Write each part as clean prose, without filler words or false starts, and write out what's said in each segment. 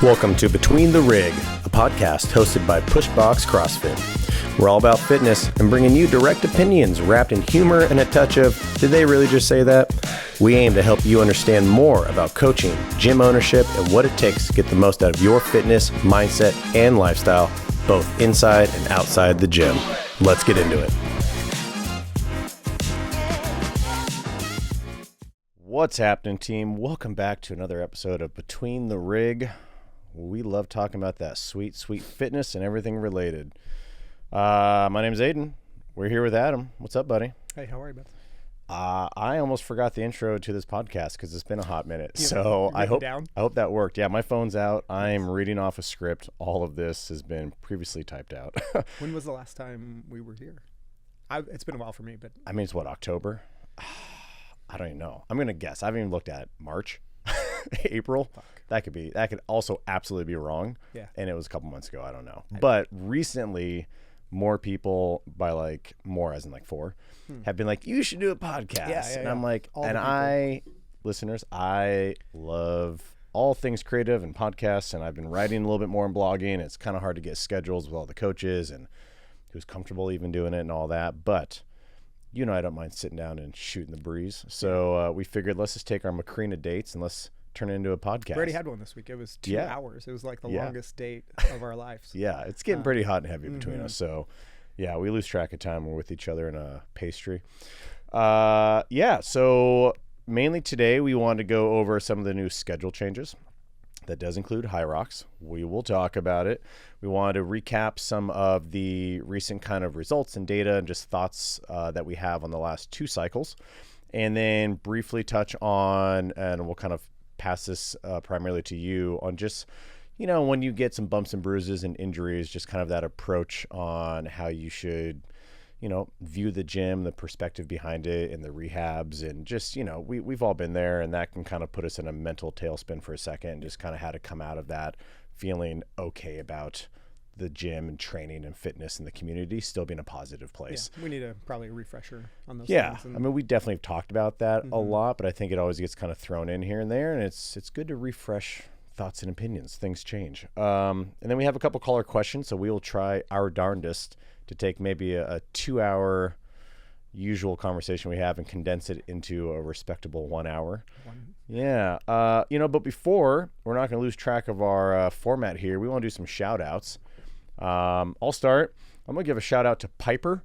Welcome to Between the Rig, a podcast hosted by Pushbox CrossFit. We're all about fitness and bringing you direct opinions wrapped in humor and a touch of, did they really just say that? We aim to help you understand more about coaching, gym ownership, and what it takes to get the most out of your fitness, mindset, and lifestyle, both inside and outside the gym. Let's get into it. What's happening, team? Welcome back to another episode of Between the Rig. We love talking about that sweet fitness and everything related. My name's Aidan. We're here with Adam. What's up, buddy? Hey, how are you, bud? I almost forgot the intro to this podcast because it's been a hot minute. So I hope that worked. Yeah, my phone's out. I'm reading off a script. All of this has been previously typed out. When was the last time we were here? It's been a while for me, but I mean, it's what, October? I don't even know. I'm gonna guess. I haven't even looked at it. March, April. Fuck. That could also absolutely be wrong. Yeah. And it was a couple months ago. I don't know. But recently, more people, by like more as in like four, have been like, you should do a podcast. Yeah. And I'm like, listeners, I love all things creative and podcasts, and I've been writing a little bit more and blogging. It's kind of hard to get schedules with all the coaches and who's comfortable even doing it and all that. But you know, I don't mind sitting down and shooting the breeze. So we figured let's just take our Macrina dates and let's turn it into a podcast. we already had one this week. It was 2 hours. It was like the longest date of our lives. Yeah, it's getting pretty hot and heavy between us. So yeah, we lose track of time. We're with each other in a pastry. So mainly today we want to go over some of the new schedule changes. That does include HYROX. We will talk about it. We wanted to recap some of the recent kind of results and data and just thoughts that we have on the last 2 cycles. And then briefly touch on, and we'll kind of pass this primarily to you, on just, you know, when you get some bumps and bruises and injuries, just kind of that approach on how you should, you know, view the gym, the perspective behind it, and the rehabs, and just, you know, we've all been there, and that can kind of put us in a mental tailspin for a second, and just kind of how to come out of that feeling okay about the gym and training and fitness and the community still being a positive place. Yeah, we need probably a refresher on those things. And I mean, we definitely have talked about that a lot, but I think it always gets kind of thrown in here and there, and it's good to refresh thoughts and opinions. Things change. And then we have a couple caller questions, so we will try our darndest to take maybe a 2-hour usual conversation we have and condense it into a respectable 1 hour. Yeah. But before, we're not going to lose track of our format here. We want to do some shout outs. I'll start. I'm going to give a shout out to Piper.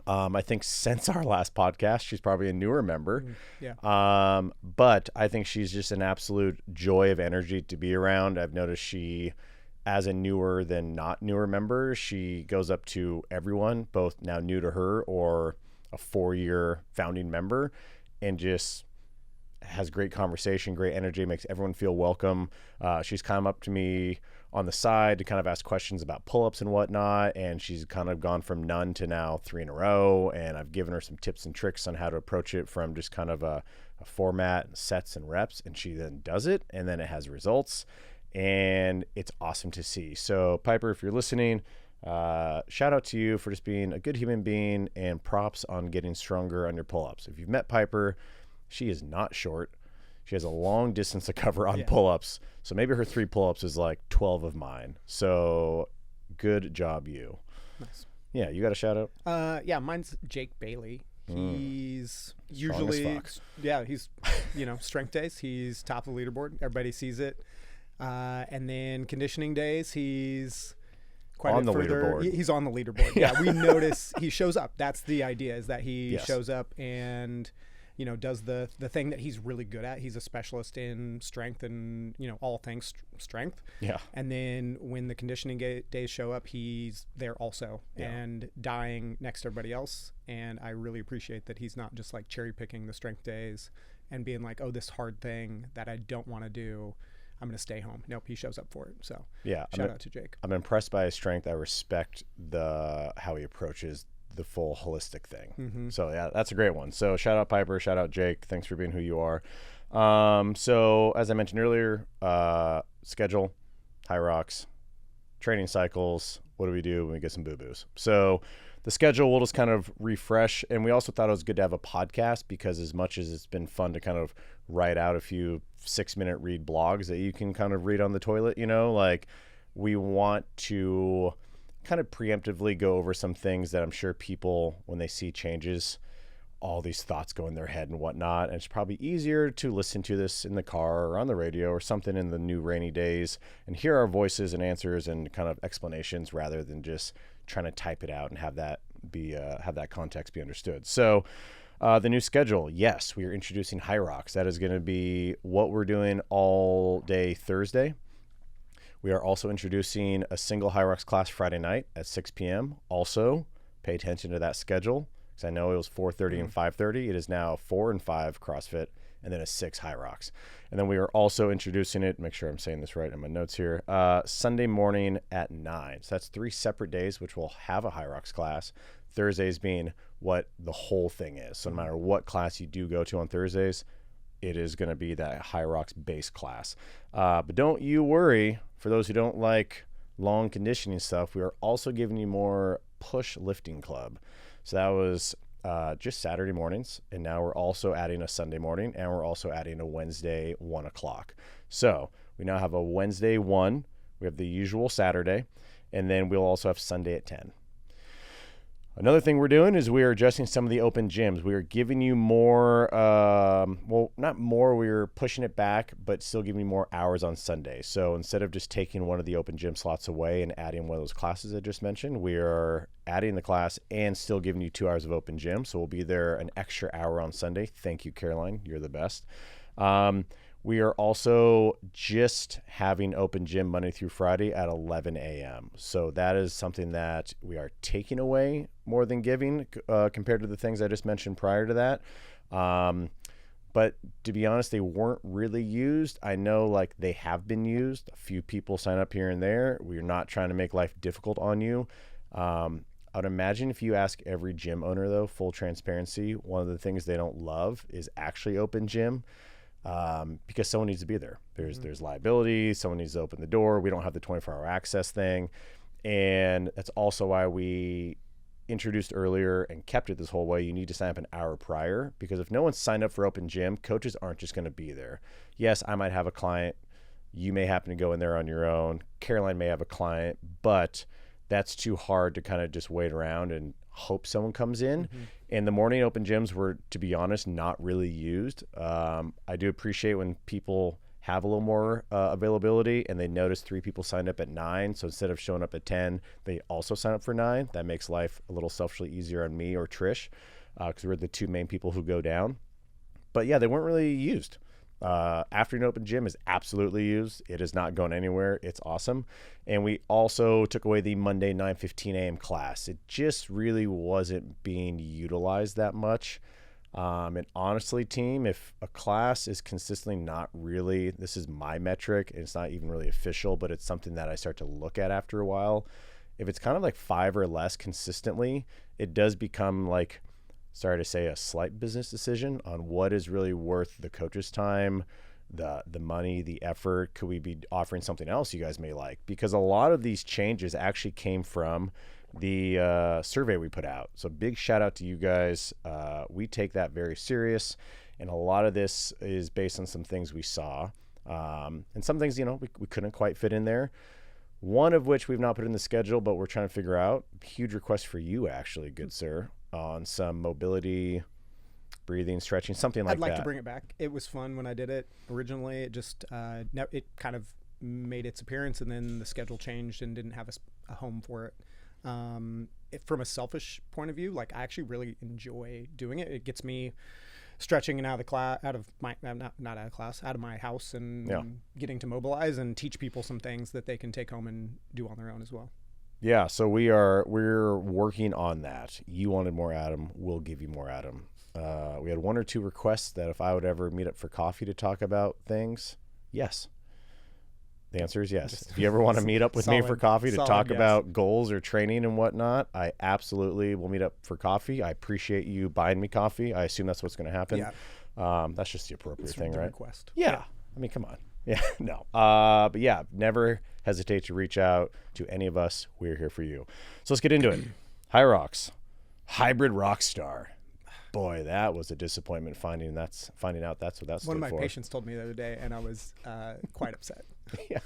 I think since our last podcast, she's probably a newer member. But I think she's just an absolute joy of energy to be around. I've noticed she, as a newer than not newer member, she goes up to everyone, both now new to her or a 4-year founding member, and just has great conversation, great energy, makes everyone feel welcome. She's come up to me on the side to kind of ask questions about pull-ups and whatnot, and she's kind of gone from none to now 3 in a row, and I've given her some tips and tricks on how to approach it from just kind of a format and sets and reps, and she then does it, and then it has results. And it's awesome to see. So Piper, if you're listening, shout out to you for just being a good human being, and props on getting stronger on your pull-ups. If you've met Piper, she is not short. She has a long distance to cover on pull-ups. So maybe her 3 pull-ups is like 12 of mine. So good job, you. Nice. Yeah, you got a shout out? Mine's Jake Bailey. He's Strong as fox. he's, strength days, he's top of the leaderboard. Everybody sees it. And then conditioning days, he's quite on the further. leaderboard. He's on the leaderboard. Yeah, we notice he shows up. That's the idea, is that he shows up and, does the thing that he's really good at. He's a specialist in strength and, all things strength. Yeah. And then when the conditioning days show up, he's there also and dying next to everybody else. And I really appreciate that he's not just like cherry picking the strength days and being like, oh, this hard thing that I don't want to do, I'm going to stay home. Nope, he shows up for it. So shout out to Jake. I'm impressed by his strength. I respect how he approaches the full holistic thing. So yeah, that's a great one. So shout out Piper, shout out Jake. Thanks for being who you are. So as I mentioned earlier, schedule, HYROX, training cycles. What do we do when we get some boo-boos? So the schedule will just kind of refresh. And we also thought it was good to have a podcast, because as much as it's been fun to kind of write out a few 6-minute read blogs that you can kind of read on the toilet, like we want to kind of preemptively go over some things that I'm sure people, when they see changes, all these thoughts go in their head and whatnot. And it's probably easier to listen to this in the car or on the radio or something in the new rainy days and hear our voices and answers and kind of explanations, rather than just trying to type it out and have that context be understood. So the new schedule, yes, we are introducing HYROX. That is going to be what we're doing all day Thursday. We are also introducing a single HYROX class Friday night at 6 p.m. Also, pay attention to that schedule, because I know it was 4:30 and 5:30. It is now 4 and 5 CrossFit, and then a 6 HYROX. And then we are also introducing it, make sure I'm saying this right in my notes here, Sunday morning at 9. So that's 3 separate days, which will have a HYROX class. Thursdays being what the whole thing is. So no matter what class you do go to on Thursdays, it is going to be that HYROX base class. But don't you worry, for those who don't like long conditioning stuff, we are also giving you more push lifting club. So that was just Saturday mornings, and now we're also adding a Sunday morning, and we're also adding a Wednesday 1 o'clock. So we now have a Wednesday 1, we have the usual Saturday, and then we'll also have Sunday at 10. Another thing we're doing is we are adjusting some of the open gyms. We are giving you more, not more, we're pushing it back, but still giving you more hours on Sunday. So instead of just taking one of the open gym slots away and adding one of those classes I just mentioned, we are adding the class and still giving you 2 hours of open gym. So we'll be there an extra hour on Sunday. Thank you, Caroline. You're the best. We are also just having open gym Monday through Friday at 11 a.m. So that is something that we are taking away more than giving compared to the things I just mentioned prior to that. But to be honest, they weren't really used. I know like they have been used. A few people sign up here and there. We're not trying to make life difficult on you. I would imagine if you ask every gym owner, though, full transparency, one of the things they don't love is actually open gym. Because someone needs to be there. There's liability. Someone needs to open the door. We don't have the 24-hour access thing. And that's also why we introduced earlier and kept it this whole way. You need to sign up an hour prior, because if no one's signed up for open gym, coaches aren't just going to be there. Yes, I might have a client. You may happen to go in there on your own. Caroline may have a client, but that's too hard to kind of just wait around and hope someone comes in. And the morning open gyms were, to be honest, not really used. I do appreciate when people have a little more availability and they notice 3 people signed up at 9. So instead of showing up at 10, they also sign up for 9. That makes life a little selfishly easier on me or Trish, because we're the 2 main people who go down. But yeah, they weren't really used. Afternoon open gym is absolutely used. It is not going anywhere. It's awesome. And we also took away the Monday 9:15 a.m. class. It just really wasn't being utilized that much. And honestly, team, if a class is consistently not really, this is my metric, and it's not even really official, but it's something that I start to look at after a while. If it's kind of like 5 or less consistently, it does become like, sorry to say, a slight business decision on what is really worth the coach's time, the money, the effort. Could we be offering something else you guys may like? Because a lot of these changes actually came from the survey we put out. So big shout out to you guys. We take that very serious. And a lot of this is based on some things we saw. And some things, we couldn't quite fit in there. One of which we've not put in the schedule, but we're trying to figure out. Huge request for you, actually, good sir, on some mobility, breathing, stretching, something like that. I'd like to bring it back. It was fun when I did it originally. It just, it kind of made its appearance, and then the schedule changed and didn't have a home for it. From a selfish point of view, like I actually really enjoy doing it. It gets me stretching and out of my house and getting to mobilize and teach people some things that they can take home and do on their own as well. Yeah, so we're working on that. You wanted more Adam, we'll give you more Adam. We had 1 or 2 requests that if I would ever meet up for coffee to talk about things, yes. The answer is yes. If you ever want to meet up with me for coffee to talk about goals or training and whatnot, I absolutely will meet up for coffee. I appreciate you buying me coffee. I assume that's what's going to happen. Yeah. That's just the appropriate thing, right? Request. Yeah. I mean, come on. Yeah, no. But yeah, never hesitate to reach out to any of us. We're here for you. So let's get into it. HYROX, hybrid rock star. Boy, that was a disappointment finding out that's what that stood One of my for. patients told me the other day, and I was quite upset. Yeah.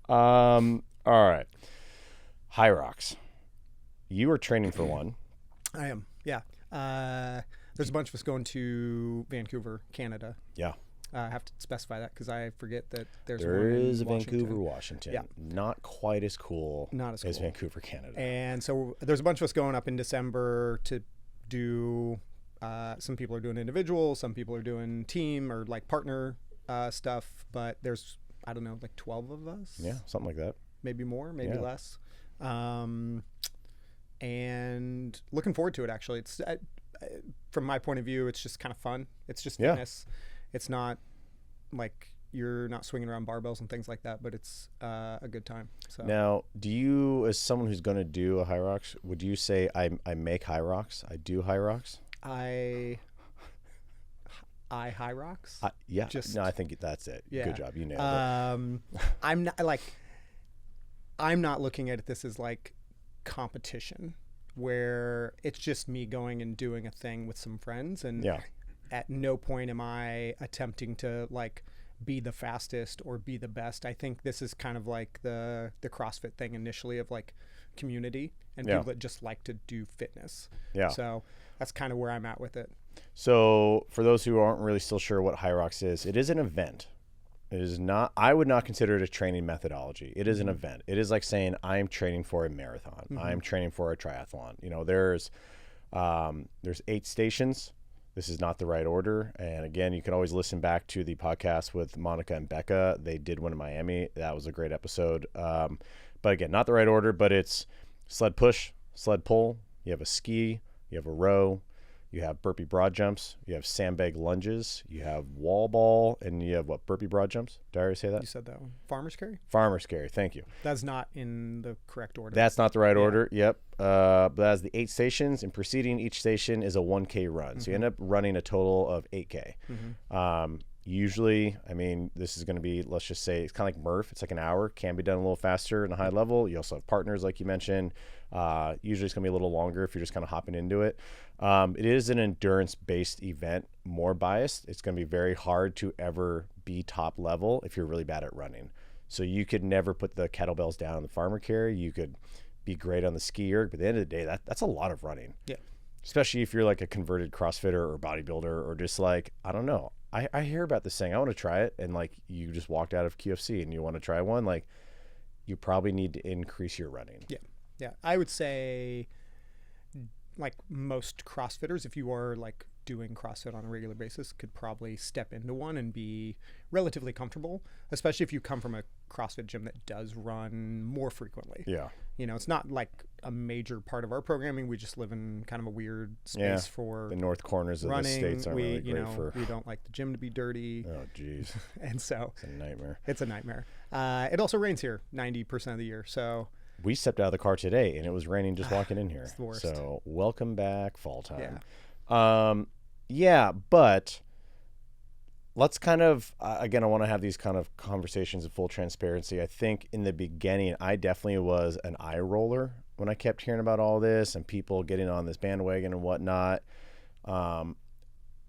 All right. HYROX. You are training for one. I am, yeah. There's a bunch of us going to Vancouver, Canada. Yeah. I have to specify that because I forget that there's There one is in a Vancouver, Washington. Yeah. Not quite as cool Not as cool. Vancouver, Canada. And so there's a bunch of us going up in December to do, some people are doing individual, some people are doing team or like partner stuff, but there's, I don't know, like 12 of us. Yeah, something like that. Maybe more, maybe less. And looking forward to it, actually. It's from my point of view, it's just kind of fun. It's just fitness. It's not like you're not swinging around barbells and things like that, but it's a good time. So now, do you, as someone who's going to do a HYROX, would you say I make HYROX? I do HYROX? I HYROX? Yeah. No, I think that's it. Yeah. Good job. You nailed it. I'm not looking at this as like competition where it's just me going and doing a thing with some friends, and at no point am I attempting to like be the fastest or be the best. I think this is kind of like the CrossFit thing initially of like community and people that just like to do fitness. Yeah. So that's kind of where I'm at with it. So for those who aren't really still sure what HYROX is, it is an event. It is not, I would not consider it a training methodology. It is an event. It is like saying I'm training for a marathon. I'm training for a triathlon. You know, there's 8 stations. This is not the right order. And again, you can always listen back to the podcast with Monica and Becca. They did one in Miami. That was a great episode. But again, not the right order, but it's sled push, sled pull. You have a ski, you have a row, you have burpee broad jumps, you have sandbag lunges, you have wall ball, and you have what, burpee broad jumps? Did I already say that? You said that one. Farmer's carry? Farmer's carry, thank you. That's not in the correct order. That's not the right order, yep. But that's the 8 stations, and preceding each station is a 1K run. So you end up running a total of 8K. Usually, I mean, this is going to be, let's just say, it's kind of like Murph. It's like an hour. Can be done a little faster in a high level. You also have partners, like you mentioned. Usually it's going to be a little longer if you're just kind of hopping into it. It is an endurance-based event, more biased. It's going to be very hard to ever be top level if you're really bad at running. So you could never put the kettlebells down on the farmer carry. You could be great on the ski erg, but at the end of the day, that's a lot of running. Yeah. Especially if you're like a converted CrossFitter or bodybuilder, or just like, I don't know. I hear about this thing. I want to try it. And like, you just walked out of QFC and you want to try one. Like, you probably need to increase your running. Yeah. Yeah. I would say like most CrossFitters, if you are like doing CrossFit on a regular basis, could probably step into one and be relatively comfortable, especially if you come from a CrossFit gym that does run more frequently. Yeah. You know, it's not like a major part of our programming. We just live in kind of a weird space for the north corners of running. The States aren't really great for... We don't like the gym to be dirty. Oh, geez. And so... It's a nightmare. It's a nightmare. It also rains here 90% of the year, so... We stepped out of the car today, and it was raining just walking in here. It's the worst. So, welcome back, fall time. Yeah. But let's kind of, again, I want to have these kind of conversations of full transparency. I think in the beginning, I definitely was an eye roller when I kept hearing about all this and people getting on this bandwagon and whatnot.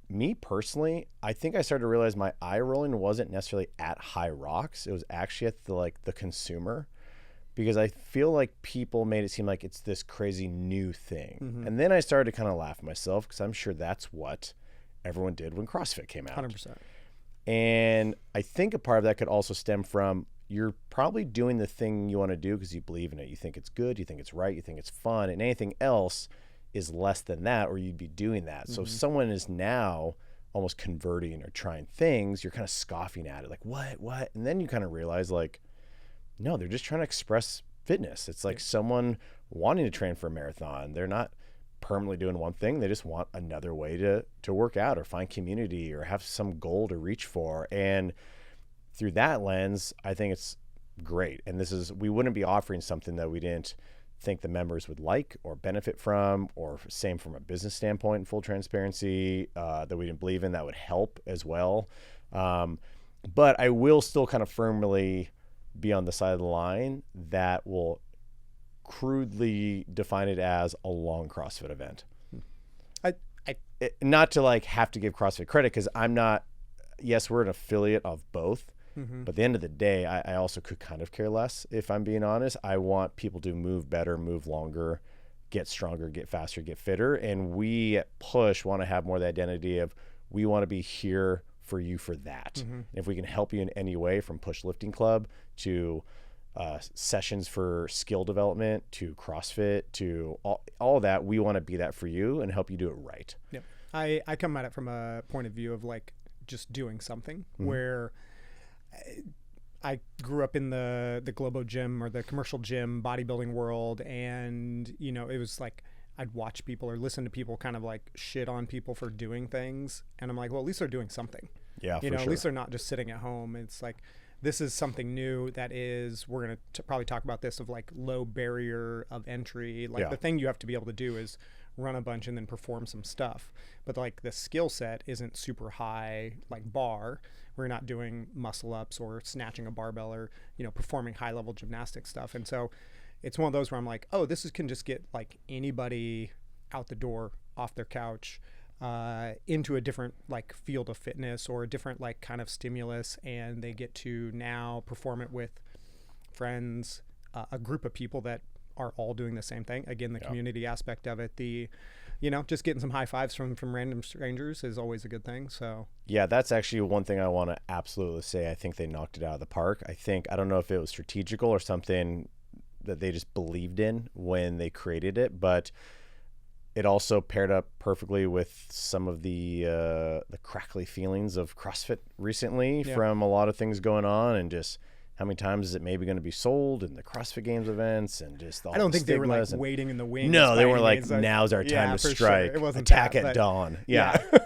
Me personally, I think I started to realize my eye rolling wasn't necessarily at HYROX. It was actually at the consumer. Because I feel like people made it seem like it's this crazy new thing. And then I started to kind of laugh at myself, because I'm sure that's what everyone did when CrossFit came out. 100%. And I think a part of that could also stem from, you're probably doing the thing you want to do because you believe in it. You think it's good, you think it's right, you think it's fun, and anything else is less than that, or you'd be doing that. So if someone is now almost converting or trying things, you're kind of scoffing at it, like, what? And then you kind of realize, like, no, they're just trying to express fitness. It's like someone wanting to train for a marathon. They're not permanently doing one thing. They just want another way to work out or find community or have some goal to reach for. And through that lens, I think it's great. And we wouldn't be offering something that we didn't think the members would like or benefit from, or same from a business standpoint, in full transparency, that we didn't believe in, that would help as well. But I will still kind of firmly be on the side of the line that will crudely define it as a long CrossFit event. I Not to like have to give CrossFit credit, because I'm not, yes, we're an affiliate of both, but at the end of the day, I also could kind of care less, if I'm being honest. I want people to move better, move longer, get stronger, get faster, get fitter. And we at Push want to have more of the identity of, we want to be here for you for that. If we can help you in any way, from Push Lifting Club to sessions for skill development to CrossFit to all of that, we want to be that for you and help you do it right. Yep. I come at it from a point of view of like just doing something, where I grew up in the Globo gym or the commercial gym bodybuilding world, and you know, it was like I'd watch people or listen to people kind of like shit on people for doing things, and I'm like, well, at least they're doing something. Yeah, you know, sure. At least they're not just sitting at home. It's like, this is something new that is, we're going to probably talk about this, of like low barrier of entry. Like the thing you have to be able to do is run a bunch and then perform some stuff. But like the skill set isn't super high, like bar. We're not doing muscle ups or snatching a barbell or, you know, performing high level gymnastic stuff. And so it's one of those where I'm like, oh, this can just get like anybody out the door, off their couch, into a different like field of fitness or a different like kind of stimulus, and they get to now perform it with friends, a group of people that are all doing the same thing. Again, the community aspect of it, the, you know, just getting some high fives from random strangers is always a good thing. So yeah, that's actually one thing I want to absolutely say. I think they knocked it out of the park. I don't know if it was strategical or something that they just believed in when they created it, but it also paired up perfectly with some of the crackly feelings of CrossFit recently from a lot of things going on, and just how many times is it maybe going to be sold in the CrossFit Games events, and just all I don't the think they were like stigmas waiting in the wings. No, they were like, now's our time to strike. Sure. It wasn't attack that, at dawn.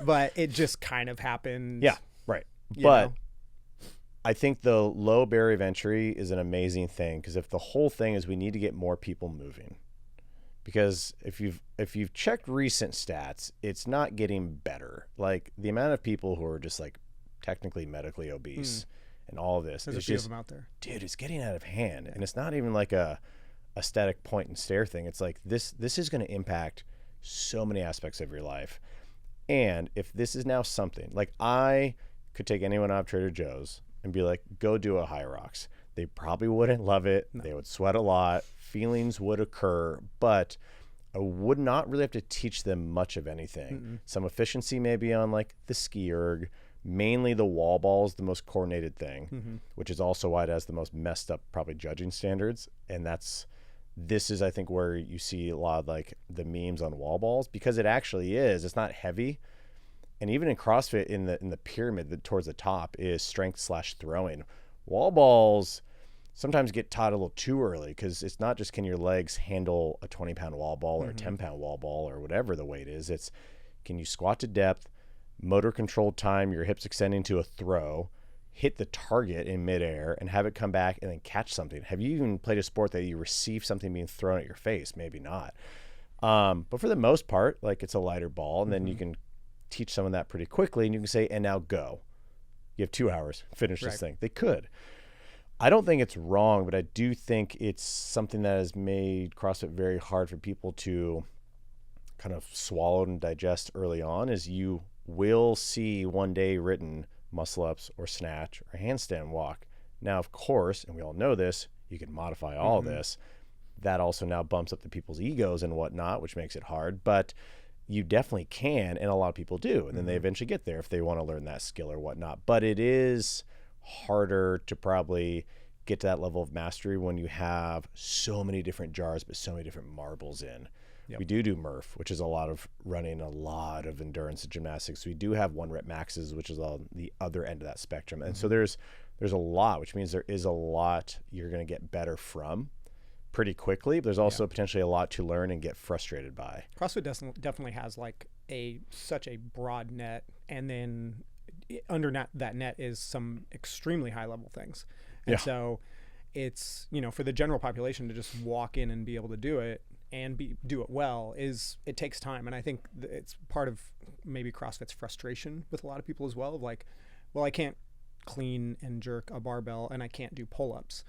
But it just kind of happened. Yeah, right. But I think the low barrier of entry is an amazing thing, because if the whole thing is we need to get more people moving, because if you've checked recent stats, it's not getting better. Like the amount of people who are just like technically medically obese and all of this, there's a few of them out there, dude, it's getting out of hand. And it's not even like a static point and stare thing. It's like this is going to impact so many aspects of your life. And if this is now something like, I could take anyone out of Trader Joe's and be like, go do a HYROX. They probably wouldn't love it. No. They would sweat a lot. Feelings would occur, but I would not really have to teach them much of anything. Some efficiency maybe on like the ski erg, mainly the wall ball is the most coordinated thing, which is also why it has the most messed up probably judging standards. And this is I think where you see a lot of like the memes on wall balls, because it actually is, it's not heavy. And even in CrossFit, in the pyramid towards the top is strength / throwing. Wall balls sometimes get taught a little too early, because it's not just can your legs handle a 20-pound wall ball or a 10-pound wall ball or whatever the weight is. It's, can you squat to depth, motor controlled time, your hips extending to a throw, hit the target in midair and have it come back and then catch something. Have you even played a sport that you receive something being thrown at your face? Maybe not. But for the most part, like it's a lighter ball, and then you can teach someone that pretty quickly, and you can say, and now go. You have 2 hours, finish this thing. They could. I don't think it's wrong, but I do think it's something that has made CrossFit very hard for people to kind of swallow and digest early on, is you will see one day written muscle ups or snatch or handstand walk. Now, of course, and we all know this, you can modify all this. That also now bumps up the people's egos and whatnot, which makes it hard, but you definitely can, and a lot of people do. And then they eventually get there if they want to learn that skill or whatnot. But it is harder to probably get to that level of mastery when you have so many different jars, but so many different marbles in. We do Murph, which is a lot of running, a lot of endurance and gymnastics. We do have 1 rep maxes, which is on the other end of that spectrum. And so there's a lot, which means there is a lot you're going to get better from pretty quickly. But there's also potentially a lot to learn and get frustrated by. CrossFit definitely has like such a broad net, and then under that net is some extremely high level things. And so it's, you know, for the general population to just walk in and be able to do it and do it well, it takes time. And I think it's part of maybe CrossFit's frustration with a lot of people as well, of like, well, I can't clean and jerk a barbell and I can't do pull-ups.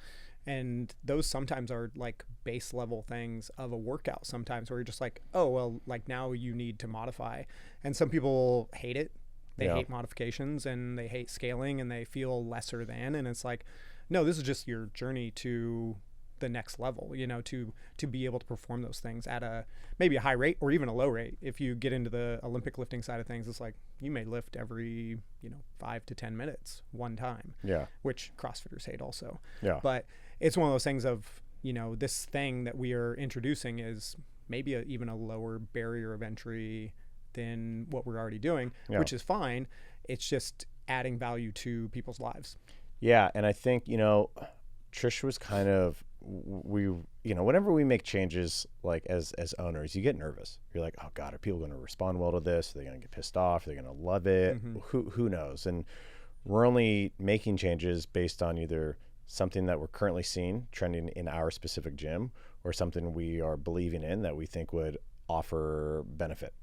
And those sometimes are like base level things of a workout sometimes where you're just like, oh, well, like now you need to modify. And some people hate it. They hate modifications and they hate scaling and they feel lesser than. And it's like, no, this is just your journey to the next level, you know, to be able to perform those things at maybe a high rate or even a low rate. If you get into the Olympic lifting side of things, it's like you may lift every, 5 to 10 minutes one time, which CrossFitters hate also. But it's one of those things of, this thing that we are introducing is maybe even a lower barrier of entry than what we're already doing, which is fine. It's just adding value to people's lives. Yeah. And I think, Trish was kind of, whenever we make changes, like as owners, you get nervous. You're like, oh God, are people going to respond well to this? Are they going to get pissed off? Are they going to love it? Who knows? And we're only making changes based on either something that we're currently seeing trending in our specific gym or something we are believing in that we think would offer benefit.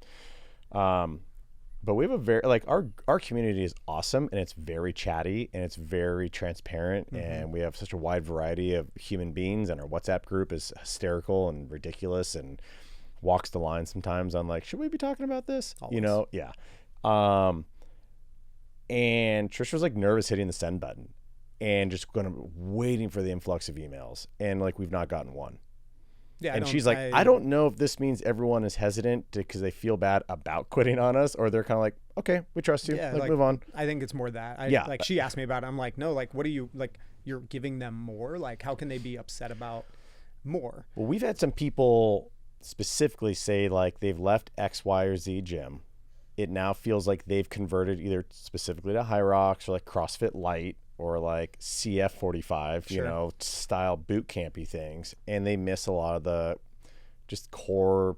But we have a very, our community is awesome and it's very chatty and it's very transparent and we have such a wide variety of human beings, and our WhatsApp group is hysterical and ridiculous and walks the line sometimes on like, should we be talking about this? Always. And Trish was like nervous hitting the send button and just waiting for the influx of emails. And like, we've not gotten one. Yeah, and she's like, I don't know if this means everyone is hesitant because they feel bad about quitting on us, or they're kind of like, okay, we trust you. Yeah, move on. I think it's more that. She asked me about it. I'm like, no, like, what do you, like, you're giving them more? Like, how can they be upset about more? Well, we've had some people specifically say like they've left X, Y, or Z gym. It now feels like they've converted either specifically to HYROX or like CrossFit Light or like CF45, style boot campy things. And they miss a lot of the just core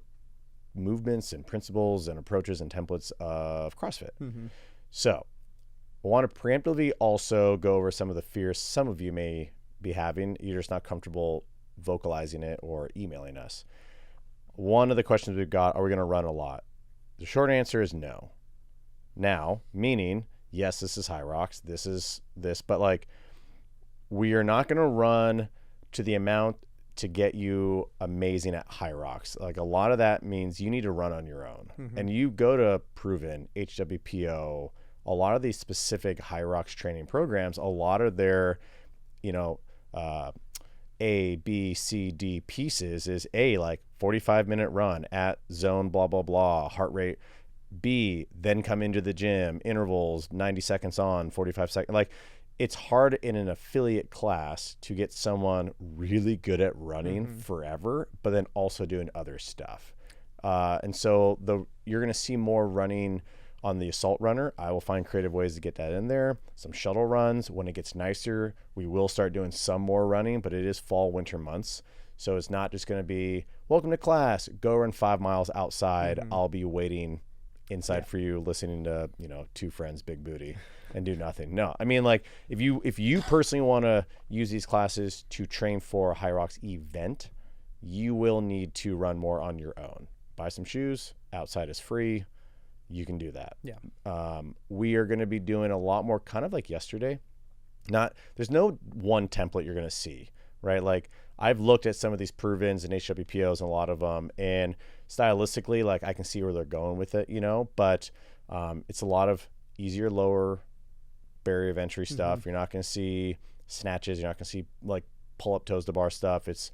movements and principles and approaches and templates of CrossFit. So I want to preemptively also go over some of the fears some of you may be having. You're just not comfortable vocalizing it or emailing us. One of the questions we've got, are we going to run a lot? The short answer is no. Now, meaning, yes, this is HYROX, this is this, but like, we are not going to run to the amount to get you amazing at HYROX. Like, a lot of that means you need to run on your own. And you go to Proven, HWPO, a lot of these specific HYROX training programs, a lot of their, A, B, C, D pieces is A, like 45-minute run at zone, blah, blah, blah, heart rate. B, then come into the gym, intervals, 90 seconds on, 45 seconds. Like, it's hard in an affiliate class to get someone really good at running forever, but then also doing other stuff. And so you're going to see more running on the assault runner. I will find creative ways to get that in there. Some shuttle runs. When it gets nicer, we will start doing some more running, but it is fall, winter months. So it's not just going to be, welcome to class, go run 5 miles outside. I'll be waiting inside for you, listening to, two friends, big booty, and do nothing. No, I mean, like, if you personally want to use these classes to train for a HYROX event, you will need to run more on your own. Buy some shoes. Outside is free. You can do that. Yeah. We are going to be doing a lot more kind of like yesterday. There's no one template you're going to see, right? Like, I've looked at some of these Pruvens and HWPOs and a lot of them, and stylistically, like, I can see where they're going with it, but it's a lot of easier, lower barrier of entry stuff. You're not going to see snatches. You're not going to see like pull up toes to bar stuff. It's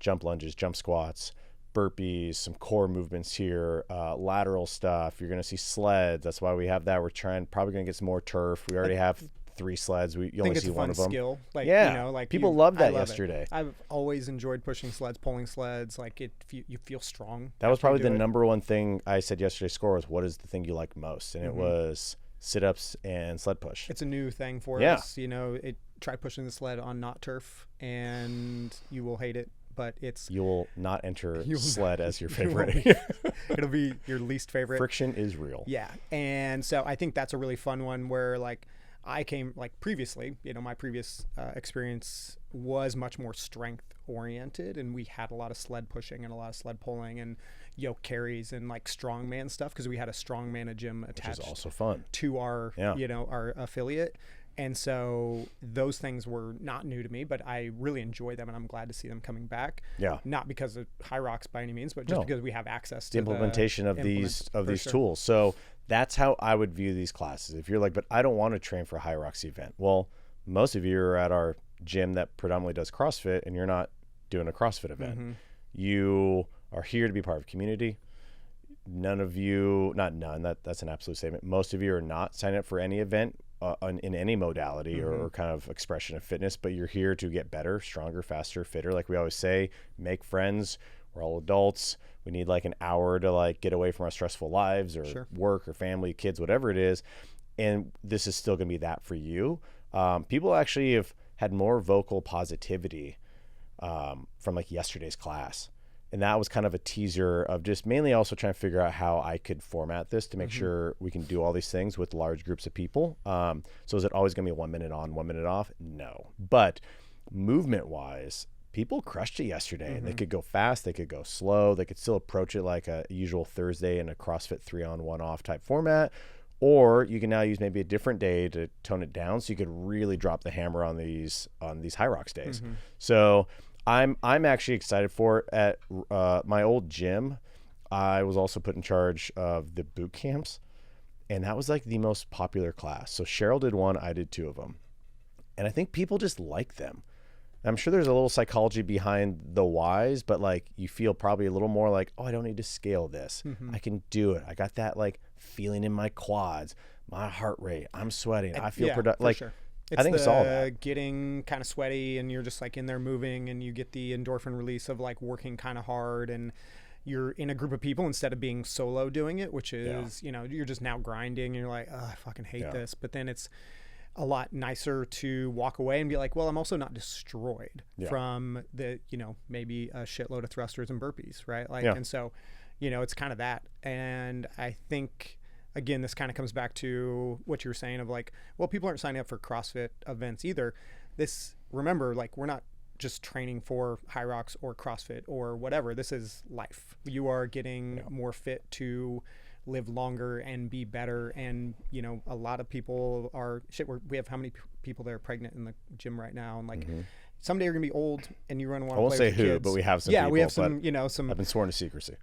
jump lunges, jump squats, burpees, some core movements here, lateral stuff. You're going to see sleds. That's why we have that. We're probably going to get some more turf. We already have 3 sleds. You only see one of them. Skill. Like, yeah, people loved that yesterday. I've always enjoyed pushing sleds, pulling sleds. Like, you feel strong. That was probably the number one thing I said yesterday's score was, what is the thing you like most? And it was sit-ups and sled push. It's a new thing for us. Try pushing the sled on not turf and you will hate it. But you will not enter sled as your favorite. It'll be your least favorite. Friction is real. Yeah. And so I think that's a really fun one where, like, I came, like, previously, my previous experience was much more strength oriented, and we had a lot of sled pushing and a lot of sled pulling and yoke carries and like strongman stuff, because we had a strongman gym attached, which is also fun, to our our affiliate. And so those things were not new to me, but I really enjoy them, and I'm glad to see them coming back. Yeah. Not because of HYROX by any means, but just because we have access to the implementation of these tools. So that's how I would view these classes. If you're like, but I don't want to train for a HYROX event. Well, most of you are at our gym that predominantly does CrossFit, and you're not doing a CrossFit event. Mm-hmm. You are here to be part of a community. None of you, not none, that's an absolute statement. Most of you are not signing up for any event in any modality Mm-hmm. or kind of expression of fitness, but you're here to get better, stronger, faster, fitter. Like we always say, make friends. We're all adults. We need like an hour to like get away from our stressful lives or work or family, kids, whatever it is. And this is still going to be that for you. People actually have had more vocal positivity from like yesterday's class. And that was kind of a teaser of just mainly also trying to figure out how I could format this to make sure we can do all these things with large groups of people. So is it always going to be 1 minute on, 1 minute off? No. But movement wise, people crushed it yesterday. And they could go fast, they could go slow, they could still approach it like a usual Thursday in a CrossFit 3-on-1 off type format. Or you can now use maybe a different day to tone it down so you could really drop the hammer on these HYROX days. So I'm actually excited for it. At my old gym, I was also put in charge of the boot camps, and that was like the most popular class. So Cheryl did one, I did 2 of them. And I think people just like them. I'm sure there's a little psychology behind the whys, but like you feel probably a little more like, oh, I don't need to scale this. I can do it. I got that like feeling in my quads, my heart rate, I'm sweating. I feel productive. Like, sure. I think it's all that. Getting kind of sweaty and you're just like in there moving, and you get the endorphin release of like working kind of hard, and you're in a group of people instead of being solo doing it, which is, you know, you're just now grinding and you're like, oh, I fucking hate this. But then it's a lot nicer to walk away and be like, well, I'm also not destroyed from the, you know, maybe a shitload of thrusters and burpees, right? Like, and so, you know, it's kind of that. And I think, again, this kind of comes back to what you were saying of like, well, people aren't signing up for CrossFit events either. This, remember, like, we're not just training for HYROX or CrossFit or whatever. This is life. You are getting more fit to live longer and be better. And, you know, a lot of people are, we have how many people that are pregnant in the gym right now? And like, someday you're gonna be old and you're gonna want to play with I won't say who, kids. but we have some. Yeah, people, we have some. You know, some. I've been sworn to secrecy.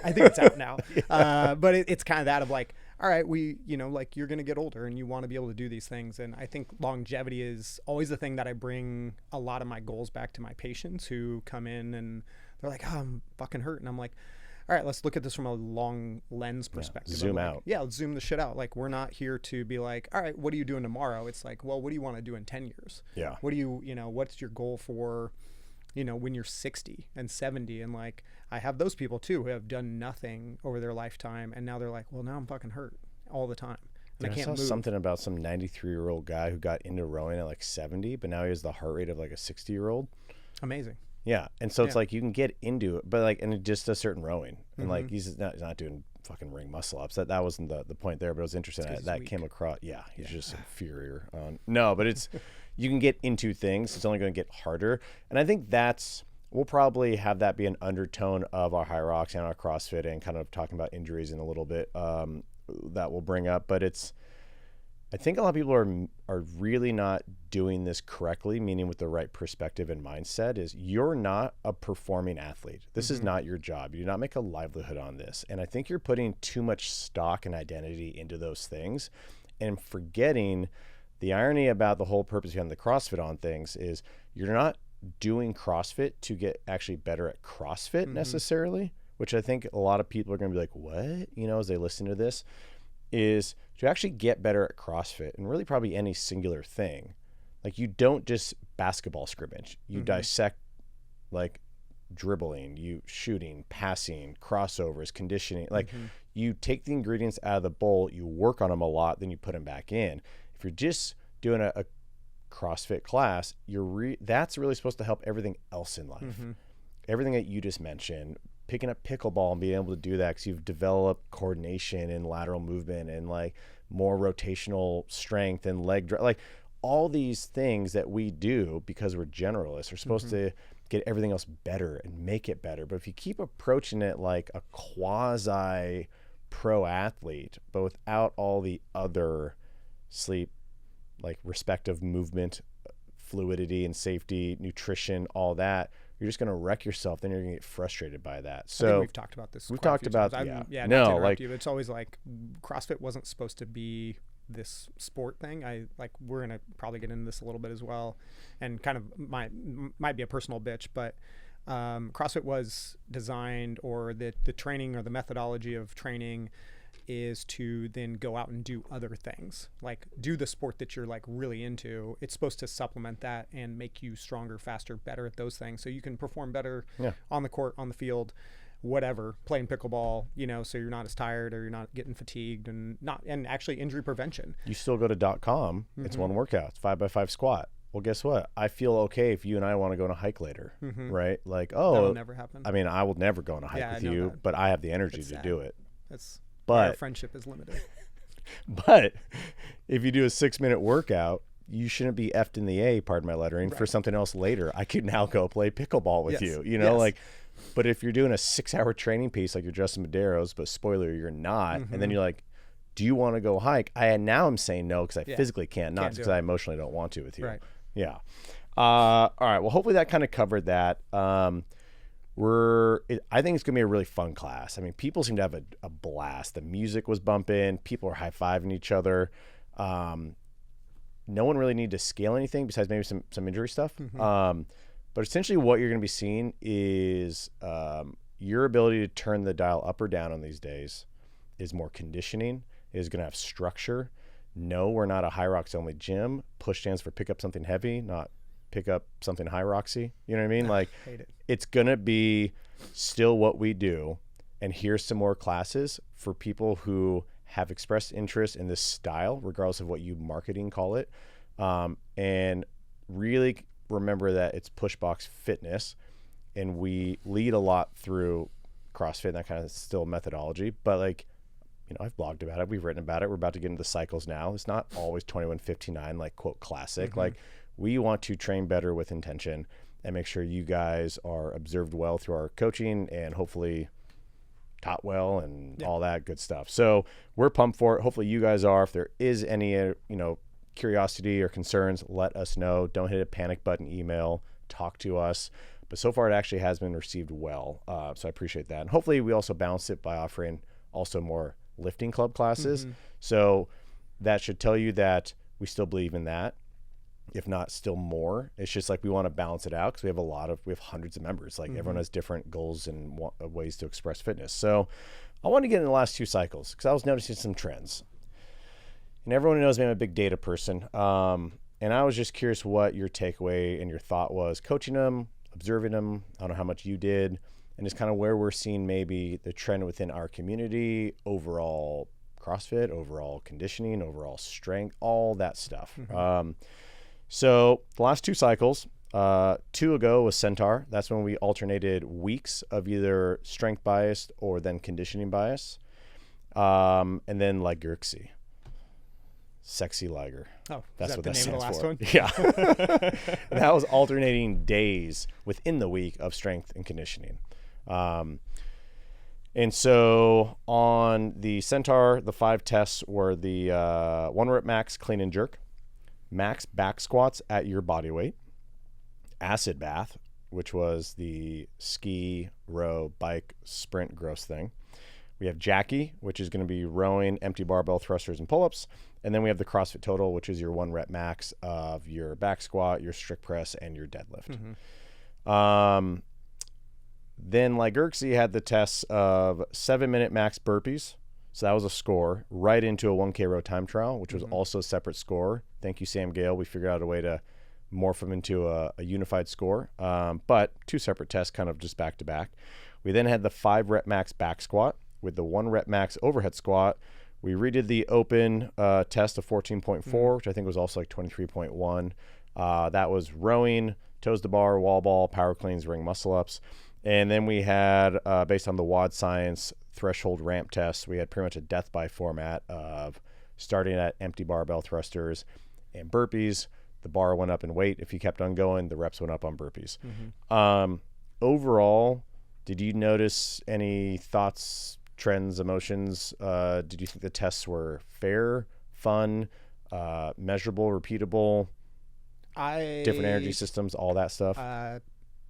I think it's out now. But it's kind of that of like, all right, you know, like you're gonna get older and you want to be able to do these things. And I think longevity is always the thing that I bring a lot of my goals back to my patients who come in and they're like, oh, I'm fucking hurt, and I'm like, all right, let's look at this from a long lens perspective. Zoom like, out. Yeah, let's zoom the shit out. Like, we're not here to be like, all right, what are you doing tomorrow? It's like, well, what do you want to do in 10 years? Yeah. What do you know, what's your goal for, you know, when you're 60 and 70? And like, I have those people too who have done nothing over their lifetime. And now they're like, well, now I'm fucking hurt all the time. And I can't move. Something about some 93-year-old guy who got into rowing at like 70, but now he has the heart rate of like a 60-year-old. Amazing. Yeah, and so it's like you can get into it, but like, and it just does certain rowing, and like he's not doing fucking ring muscle ups. That wasn't the point there, but it was interesting that came across. Yeah, he's just inferior. No, but it's you can get into things. It's only going to get harder, and I think we'll probably have that be an undertone of our HYROX and our CrossFit, and kind of talking about injuries in a little bit that we'll bring up. But I think a lot of people are really not doing this correctly, meaning with the right perspective and mindset. Is you're not a performing athlete. This is not your job. You do not make a livelihood on this. And I think you're putting too much stock and identity into those things and forgetting the irony about the whole purpose behind the CrossFit on things is you're not doing CrossFit to get actually better at CrossFit necessarily, which I think a lot of people are going to be like, what? You know, as they listen to this, is to actually get better at CrossFit and really probably any singular thing. Like, you don't just basketball scrimmage. You dissect like dribbling, you shooting, passing, crossovers, conditioning. Like you take the ingredients out of the bowl, you work on them a lot, then you put them back in. If you're just doing a CrossFit class, that's really supposed to help everything else in life. Everything that you just mentioned, picking up pickleball and being able to do that because you've developed coordination and lateral movement and like more rotational strength and like all these things that we do because we're generalists are supposed to get everything else better and make it better. But if you keep approaching it like a quasi pro athlete, but without all the other sleep, like respect of movement, fluidity and safety, nutrition, all that, you're just going to wreck yourself. Then you're going to get frustrated by that. So I think we've talked about this. We've quite a talked few about, times. yeah. Not to No, interrupt like, you, but it's always like CrossFit wasn't supposed to be this sport thing. We're going to probably get into this a little bit as well, and kind of might be a personal bitch, but CrossFit was designed, or the training or the methodology of training is to then go out and do other things, like do the sport that you're like really into. It's supposed to supplement that and make you stronger, faster, better at those things, so you can perform better on the court, on the field, whatever, playing pickleball, so you're not as tired, or you're not getting fatigued, and actually injury prevention. You still go to .com. It's one workout. It's 5x5 squat. Well, guess what? I feel okay if you and I want to go on a hike later, right? Like, that'll never happen. I mean, I will never go on a hike with you, but I have the energy to do it. Our friendship is limited. But if you do a 6-minute workout, you shouldn't be effed in the A, pardon my lettering, for something else later. I could now go play pickleball with you, like, but if you're doing a 6-hour training piece, like you're Justin Medeiros, but spoiler, you're not. And then you're like, do you want to go hike? Now I'm saying no, because I physically can't, not because I emotionally don't want to with you. Right. Yeah. All right. Well, hopefully that kind of covered that. I think it's gonna be a really fun class. I mean, people seem to have a blast. The music was bumping. People are high-fiving each other. No one really needed to scale anything besides maybe some injury stuff. But essentially what you're gonna be seeing is your ability to turn the dial up or down on these days is more conditioning, is gonna have structure. No, we're not a HYROX only gym. Push stands for pick up something heavy, not pick up something HYROXy. You know what I mean? Like, hate it. It's going to be still what we do. And here's some more classes for people who have expressed interest in this style, regardless of what you marketing call it. And really remember that it's push box fitness. And we lead a lot through CrossFit and that kind of still methodology. But like, I've blogged about it. We've written about it. We're about to get into the cycles now. It's not always 21:59, like quote classic. Like, we want to train better with intention and make sure you guys are observed well through our coaching and hopefully taught well and all that good stuff. So we're pumped for it. Hopefully you guys are. If there is any, curiosity or concerns, let us know. Don't hit a panic button email. Talk to us. But so far it actually has been received well. So I appreciate that. And hopefully we also balance it by offering also more lifting club classes. So that should tell you that we still believe in that, if not still more. It's just like we want to balance it out because we have hundreds of members. Like everyone has different goals and ways to express fitness. So I want to get in the last 2 cycles because I was noticing some trends. And everyone knows me, I'm a big data person. And I was just curious what your takeaway and your thought was coaching them, observing them. I don't know how much you did, and just kind of where we're seeing maybe the trend within our community, overall CrossFit, overall conditioning, overall strength, all that stuff. So the last 2 cycles, 2 ago was Centaur. That's when we alternated weeks of either strength bias or then conditioning bias. And then Ligerxy. Sexy Liger. Oh, that's that what the that name of the stands last for. one? Yeah. That was alternating days within the week of strength and conditioning. And so on the Centaur, the 5 tests were the 1 rep max clean and jerk, max back squats at your body weight, acid bath, which was the ski, row, bike, sprint gross thing. We have Jackie, which is going to be rowing, empty barbell thrusters and pull-ups. And then we have the CrossFit Total, which is your 1 rep max of your back squat, your strict press, and your deadlift. Then Ligerxy had the tests of 7-minute max burpees. So that was a score right into a 1K row time trial, which was also a separate score. Thank you, Sam Gale. We figured out a way to morph them into a unified score. But 2 separate tests kind of just back to back. We then had the 5 rep max back squat with the 1 rep max overhead squat. We redid the open test of 14.4, which I think was also like 23.1. That was rowing, toes to bar, wall ball, power cleans, ring muscle ups. And then we had, based on the WOD Science threshold ramp test, we had pretty much a death by format of starting at empty barbell thrusters and burpees. The bar went up in weight. If you kept on going, the reps went up on burpees. Overall, did you notice any thoughts, trends, emotions? Did you think the tests were fair, fun? measurable, repeatable, different energy I systems, all that stuff?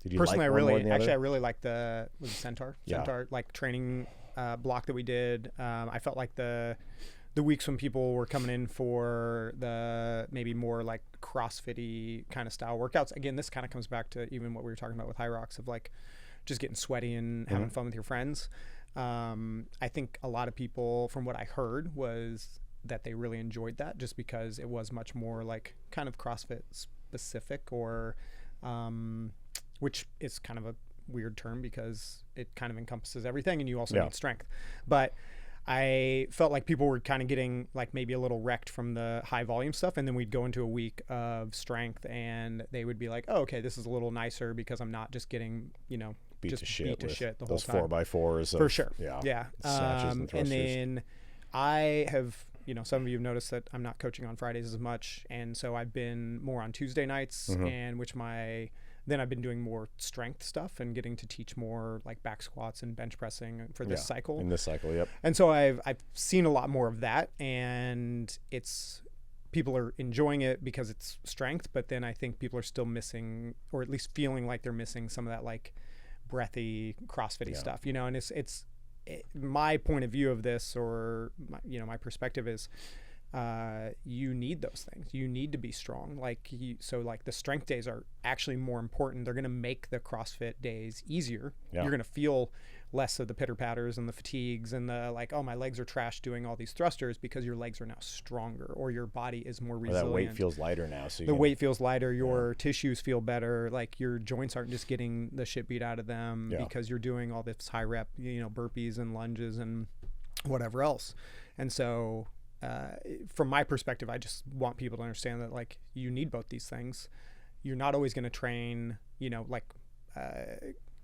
Did you personally, like one more than the other? I really like the Centaur like training block that we did. I felt like the weeks when people were coming in for the maybe more like CrossFit-y kind of style workouts. Again, this kind of comes back to even what we were talking about with HYROX of like just getting sweaty and having fun with your friends. I think a lot of people, from what I heard, was that they really enjoyed that just because it was much more like kind of CrossFit specific, or which is kind of a weird term because it kind of encompasses everything, and you also need strength. But I felt like people were kind of getting like maybe a little wrecked from the high volume stuff, and then we'd go into a week of strength and they would be like, oh, okay, this is a little nicer because I'm not just getting, beat to shit the whole time. Those 4x4s. For sure. Yeah. Snatches and thrusters. And then I have, some of you have noticed that I'm not coaching on Fridays as much. And so I've been more on Tuesday nights, and then I've been doing more strength stuff and getting to teach more like back squats and bench pressing for this cycle. In this cycle, yep. And so I've seen a lot more of that, and people are enjoying it because it's strength, but then I think people are still missing, or at least feeling like they're missing some of that like breathy CrossFit-y stuff, and it's my point of view of this, or my perspective is, you need those things. You need to be strong. So the strength days are actually more important. They're going to make the CrossFit days easier. Yeah. You're going to feel less of the pitter patters and the fatigues and the like, oh, my legs are trash doing all these thrusters, because your legs are now stronger, or your body is more resilient. Or that weight feels lighter now. So weight feels lighter. Your tissues feel better. Like your joints aren't just getting the shit beat out of them because you're doing all this high rep, burpees and lunges and whatever else. And so, from my perspective, I just want people to understand that like you need both these things. You're not always going to train,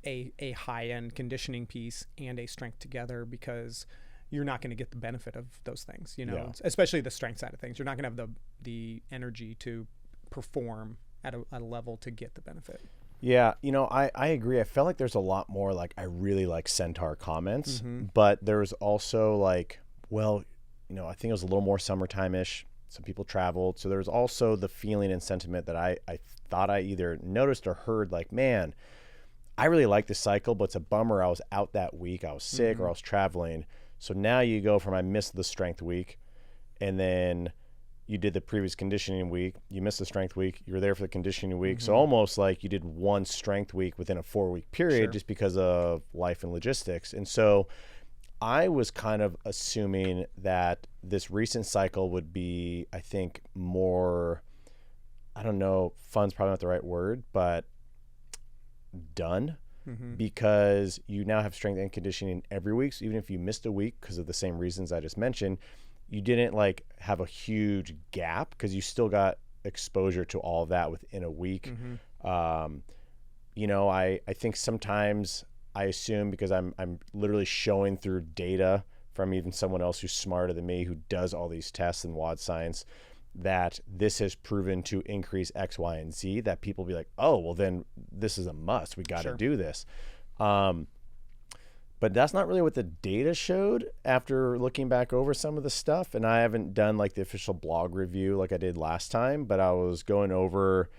a high-end conditioning piece and a strength together, because you're not going to get the benefit of those things, especially the strength side of things. You're not going to have the energy to perform at a level to get the benefit. Yeah, I agree. I felt like there's a lot more like I really like Centaur comments, but there's also like, well, I think it was a little more summertime-ish. Some people traveled. So there's also the feeling and sentiment that I thought I either noticed or heard, like, man, I really like this cycle, but it's a bummer I was out that week. I was sick or I was traveling. So now you go from I missed the strength week, and then you did the previous conditioning week. You missed the strength week. You were there for the conditioning week. So almost like you did one strength week within a 4-week period just because of life and logistics. And so I was kind of assuming that this recent cycle would be, I think, more, I don't know, fun's probably not the right word, but done, because you now have strength and conditioning every week. So even if you missed a week because of the same reasons I just mentioned, you didn't like have a huge gap because you still got exposure to all of that within a week. I think sometimes I assume, because I'm literally showing through data from even someone else who's smarter than me, who does all these tests in WOD science, that this has proven to increase X, Y, and Z, that people be like, oh, well then this is a must. We got to do this. But that's not really what the data showed after looking back over some of the stuff. And I haven't done like the official blog review like I did last time, but I was going over,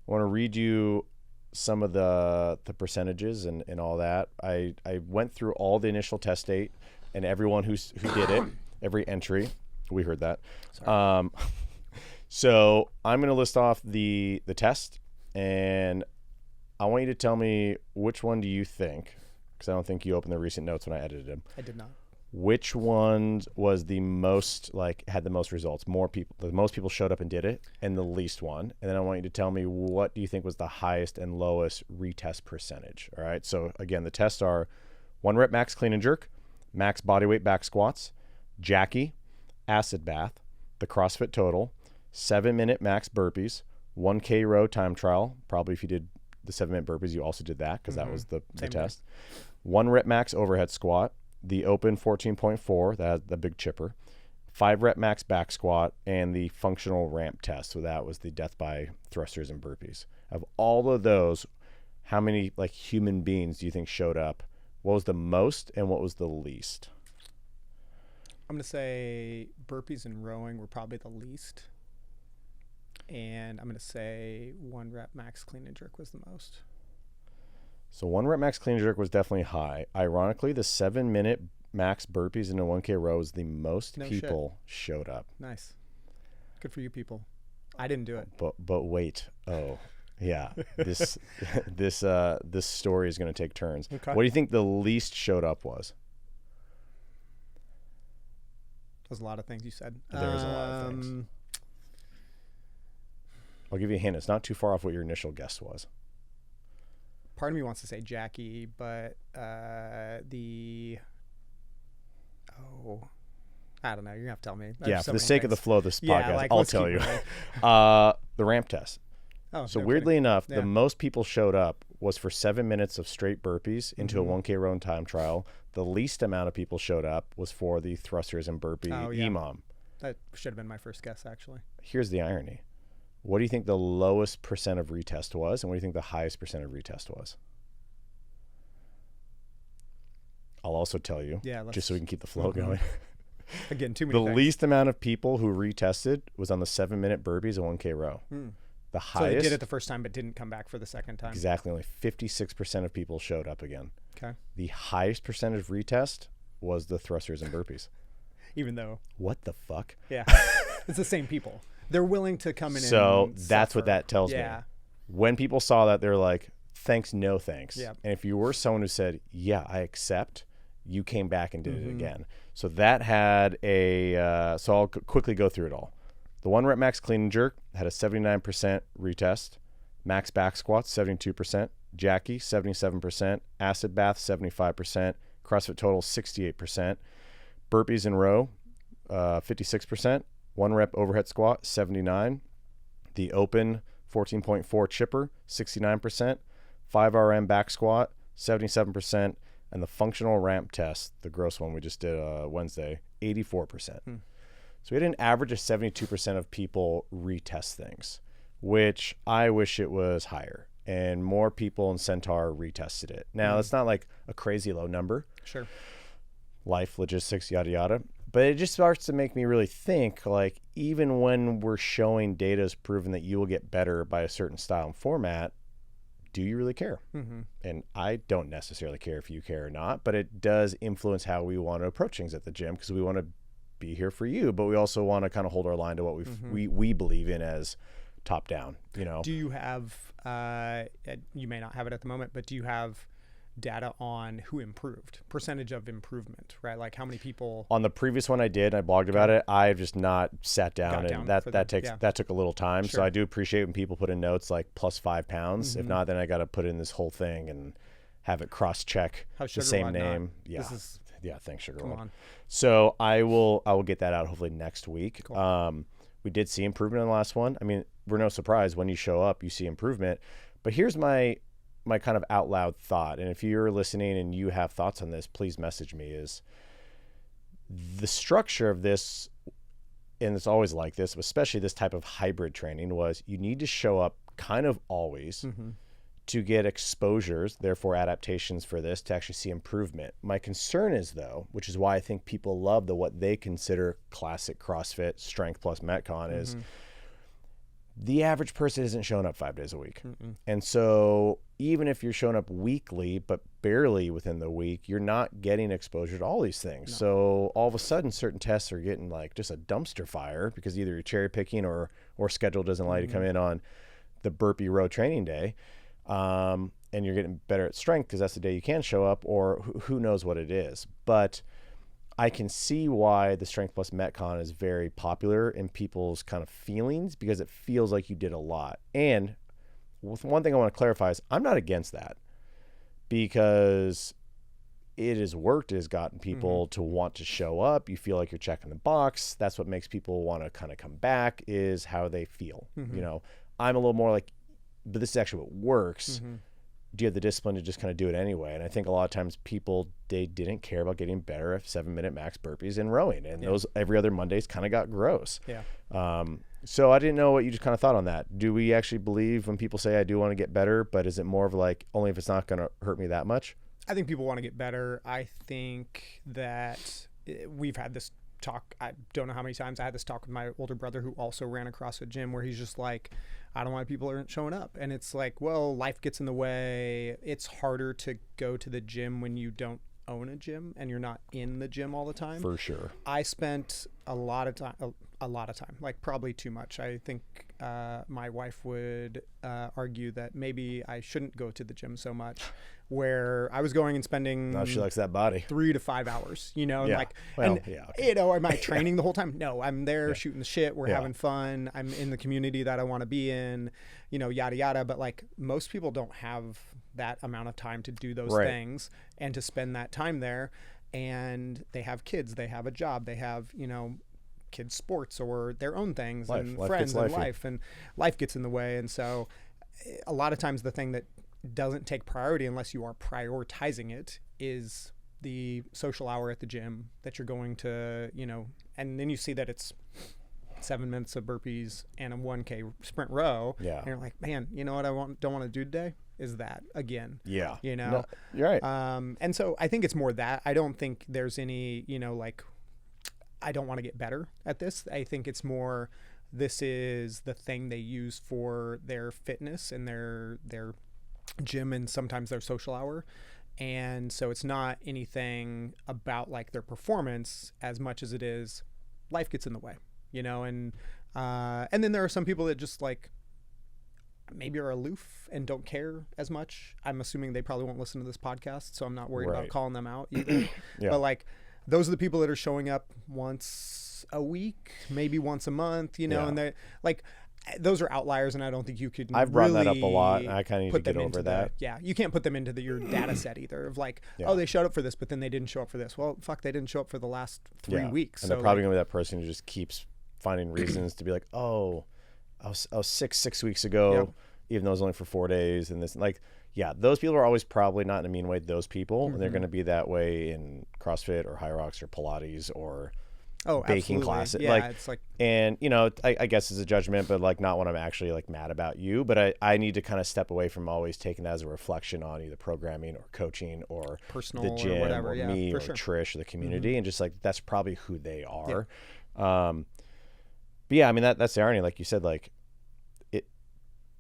I want to read you some of the percentages and all that. I went through all the initial test date and everyone who did it, every entry. We heard that. So I'm going to list off the test, and I want you to tell me which one do you think, because I don't think you opened the recent notes when I edited them. I did not. Which one was the most, had the most results? The most people showed up and did it, and the least one. And then I want you to tell me, what do you think was the highest and lowest retest percentage? All right. So again, the tests are 1 rep max clean and jerk, max bodyweight back squats, Jackie, acid bath, the CrossFit total, 7-minute max burpees, 1K row time trial. Probably if you did the 7-minute burpees, you also did that because that was the test. 1 rep max overhead squat, the open 14.4, the big chipper, 5 rep max back squat, and the functional ramp test. So that was the death by thrusters and burpees. Of all of those, how many human beings do you think showed up? What was the most and what was the least? I'm going to say burpees and rowing were probably the least. And I'm going to say 1 rep max clean and jerk was the most. So 1 rep max clean and jerk was definitely high. Ironically, the 7-minute max burpees in a 1K row is the most people showed up. Nice. Good for you people. I didn't do it. But wait. Oh, yeah. This story is going to take turns. Okay. What do you think the least showed up was? There's a lot of things you said. There was a lot of things. I'll give you a hint. It's not too far off what your initial guess was. Part of me wants to say Jackie, but I don't know. You're going to have to tell me. Yeah, for the sake of the flow of this podcast, like, I'll tell you. The ramp test. Oh, so no weirdly kidding. enough, the most people showed up was for 7 minutes of straight burpees into a 1K row time trial. The least amount of people showed up was for the thrusters and burpee EMOM. That should have been my first guess, actually. Here's the irony. What do you think the lowest percent of retest was, and what do you think the highest percent of retest was? I'll also tell you, just so we can keep the flow going. Again, too many The things. least amount of people who retested was on the 7-minute burpees and 1K row. The highest. So they did it the first time but didn't come back for the second time. Exactly. Only 56% of people showed up again. Okay. The highest percentage retest was the thrusters and burpees. Even though. What the fuck? Yeah. It's the same people. They're willing to come in So and that's what that tells me. When people saw that, they're like, thanks, no thanks. Yeah. And if you were someone who said, yeah, I accept, you came back and did it again. So that had so I'll quickly go through it all. The 1 rep max clean and jerk had a 79% retest. Max back squats, 72%. Jackie, 77%. Acid bath, 75%. CrossFit total, 68%. Burpees in row, 56%. 1 rep overhead squat, 79%. The open 14.4 chipper, 69%. 5RM back squat, 77%. And the functional ramp test, the gross one we just did Wednesday, 84%. So we had an average of 72% of people retest things, which I wish it was higher. And more people in Centaur retested it. Now, it's not like a crazy low number. Sure. Life, logistics, yada, yada. But it just starts to make me really think, like, even when we're showing data has proven that you will get better by a certain style and format, do you really care? And I don't necessarily care if you care or not, but it does influence how we want to approach things at the gym because we want to be here for you, but we also want to kind of hold our line to what we believe in as top down, you know. Do you have, you may not have it at the moment, but do you have data on who improved, percentage of improvement, right? Like how many people on the previous one I did, I blogged about it. I've just not sat down and that took a little time. Sure. So I do appreciate when people put in notes like plus 5 pounds. If not, then I got to put in this whole thing and have it cross check the same name. Yeah. Thanks, Sugar Come World. on. So I will get that out hopefully next week. Cool. We did see improvement in the last one. I mean, we're no surprise when you show up, you see improvement. But here's my kind of out loud thought. And if you're listening and you have thoughts on this, please message me, is the structure of this, and it's always like this, especially this type of hybrid training, was you need to show up kind of always to get exposures, therefore adaptations for this to actually see improvement. My concern is though, which is why I think people love what they consider classic CrossFit strength plus Metcon is the average person isn't showing up 5 days a week. And so even if you're showing up weekly, but barely within the week, you're not getting exposure to all these things. No. So all of a sudden certain tests are getting like just a dumpster fire because either you're cherry picking or schedule doesn't allow you to come in on the burpee row training day. And you're getting better at strength because that's the day you can show up, or who knows what it is. But I can see why the Strength Plus Metcon is very popular in people's kind of feelings because it feels like you did a lot. And one thing I want to clarify is I'm not against that because it has worked. It has gotten people to want to show up. You feel like you're checking the box. That's what makes people want to kind of come back, is how they feel. You know, I'm a little more like, but this is actually what works. Do you have the discipline to just kind of do it anyway? And I think a lot of times people, they didn't care about getting better at 7-minute max burpees and rowing. And those every other Mondays kind of got gross. So I didn't know what you just kind of thought on that. Do we actually believe when people say, I do want to get better, but is it more of like, only if it's not going to hurt me that much? I think people want to get better. I think that we've had this talk. I don't know how many times I had this talk with my older brother who also ran a CrossFit gym, where he's just like, I don't know why people aren't showing up. And it's like, well, life gets in the way. It's harder to go to the gym when you don't own a gym and you're not in the gym all the time. For sure. I spent a lot of time, like probably too much. I think my wife would argue that maybe I shouldn't go to the gym so much, where I was going and spending, No, she likes that body. 3 to 5 hours, you know, and Yeah. like, Well, and yeah, okay. you know, am I training the whole time? No, I'm there shooting the shit. We're Yeah. having fun. I'm in the community that I want to be in, you know, yada, yada. But like, most people don't have that amount of time to do those Right. things and to spend that time there. And they have kids, they have a job, they have, you know, kids' sports or their own things, and Life friends gets and lifey. life, and life gets in the way. And so a lot of times the thing that doesn't take priority unless you are prioritizing it is the social hour at the gym that you're going to, you know, and then you see that it's 7 minutes of burpees and a 1K sprint row. Yeah. And you're like, man, you know what don't want to do today is that again. Yeah. You know, No, you're right. and so I think it's more that. I don't think there's any, you know, like, I don't want to get better at this. I think it's more, this is the thing they use for their fitness and their gym and sometimes their social hour. And so it's not anything about like their performance as much as it is life gets in the way, you know. And then there are some people that just like maybe are aloof and don't care as much. I'm assuming they probably won't listen to this podcast, so I'm not worried about Right. calling them out either. Yeah. But like, those are the people that are showing up once a week, maybe once a month, you know. Yeah. And they like, those are outliers, and I don't think you could. I've brought that up a lot, really and I kinda need put to get them over into that. you can't put them into your data set either of like, Yeah. oh, they showed up for this, but then they didn't show up for this. Well, fuck, they didn't show up for the last 3 Yeah. weeks. And So they're probably like, going to be that person who just keeps finding reasons to be like, oh, I was sick 6 weeks ago, even though it was only for 4 days. And this, like, yeah, those people are always probably not in a mean way, those people. And they're going to be that way in CrossFit or HYROX or Pilates or baking absolutely. classes. Yeah, Like, it's like, and, you know, I guess it's a judgment, but like not when I'm actually like mad about you. But I need to kind of step away from always taking that as a reflection on either programming or coaching or personal the or gym whatever. or Yeah, me for or sure. Trish or the community. And just like, that's probably who they are. But yeah, I mean, that's the irony, like you said, like it,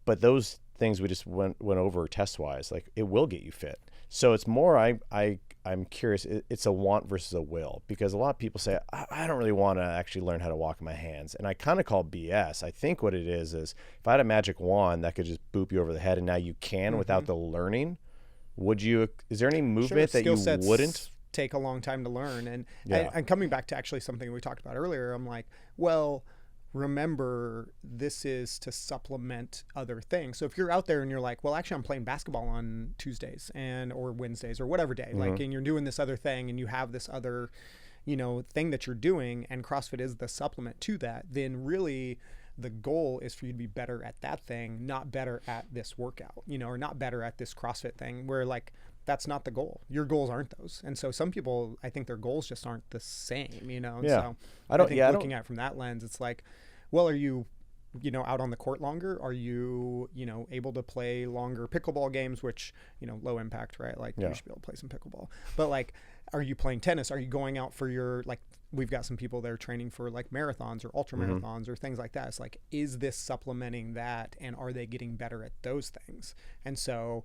but those things we just went over test wise, like it will get you fit. So it's more, I'm curious, it's a want versus a will, because a lot of people say, I don't really want to actually learn how to walk in my hands. And I kind of call BS. I think what it is if I had a magic wand that could just boop you over the head and now you can without the learning, is there any movement that you wouldn't? Take a long time to learn. And, Yeah. and coming back to actually something we talked about earlier, I'm like, well, remember, this is to supplement other things. So if you're out there and you're like, well, actually I'm playing basketball on Tuesdays or Wednesdays or whatever day, like, and you're doing this other thing and you have this other, you know, thing that you're doing, and CrossFit is the supplement to that, then really the goal is for you to be better at that thing, not better at this workout, you know, or not better at this CrossFit thing, where like, that's not the goal. Your goals aren't those. And so some people, I think their goals just aren't the same, you know? And Yeah. so I don't- think yeah, I looking don't- at it from that lens, it's like, well, are you, you know, out on the court longer? Are you, you know, able to play longer pickleball games, which, you know, low impact, right? Like Yeah. you should be able to play some pickleball. But like, are you playing tennis? Are you going out for your, like, we've got some people that are training for like marathons or ultra marathons or things like that. It's like, is this supplementing that? And are they getting better at those things? And so,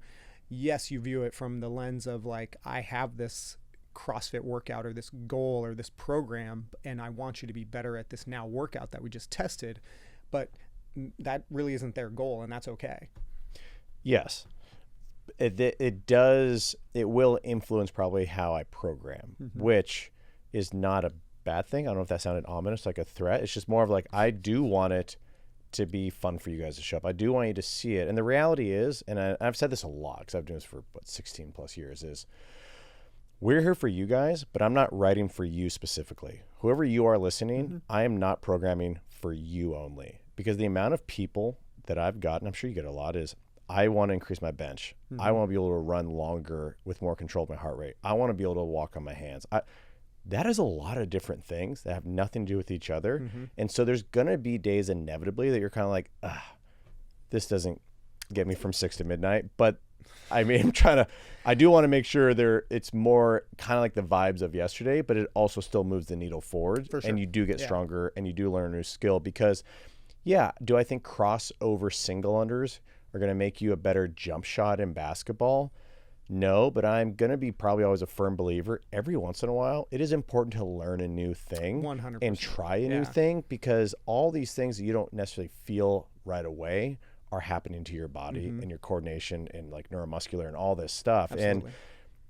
yes, you view it from the lens of like, I have this CrossFit workout or this goal or this program, and I want you to be better at this now workout that we just tested, but that really isn't their goal, and that's okay. Yes. It will influence probably how I program, which is not a bad thing. I don't know if that sounded ominous, like a threat. It's just more of like, I do want it to be fun for you guys to show up. I do want you to see it. And the reality is, and I've said this a lot because I've been doing this for 16 plus years, is we're here for you guys, but I'm not writing for you specifically. Whoever you are listening, I am not programming for you only, because the amount of people that I've gotten, I'm sure you get a lot, is I want to increase my bench. I want to be able to run longer with more control of my heart rate. I want to be able to walk on my hands. That is a lot of different things that have nothing to do with each other. And so there's going to be days inevitably that you're kind of like, this doesn't get me from 6 to midnight. But I mean, I do want to make sure it's more kind of like the vibes of yesterday, but it also still moves the needle forward. For sure. And you do get stronger and you do learn a new skill because, do I think crossover single unders are going to make you a better jump shot in basketball? No, but I'm going to be probably always a firm believer. Every once in a while, it is important to learn a new thing 100%. And try a new thing, because all these things that you don't necessarily feel right away are happening to your body and your coordination and like neuromuscular and all this stuff. Absolutely. And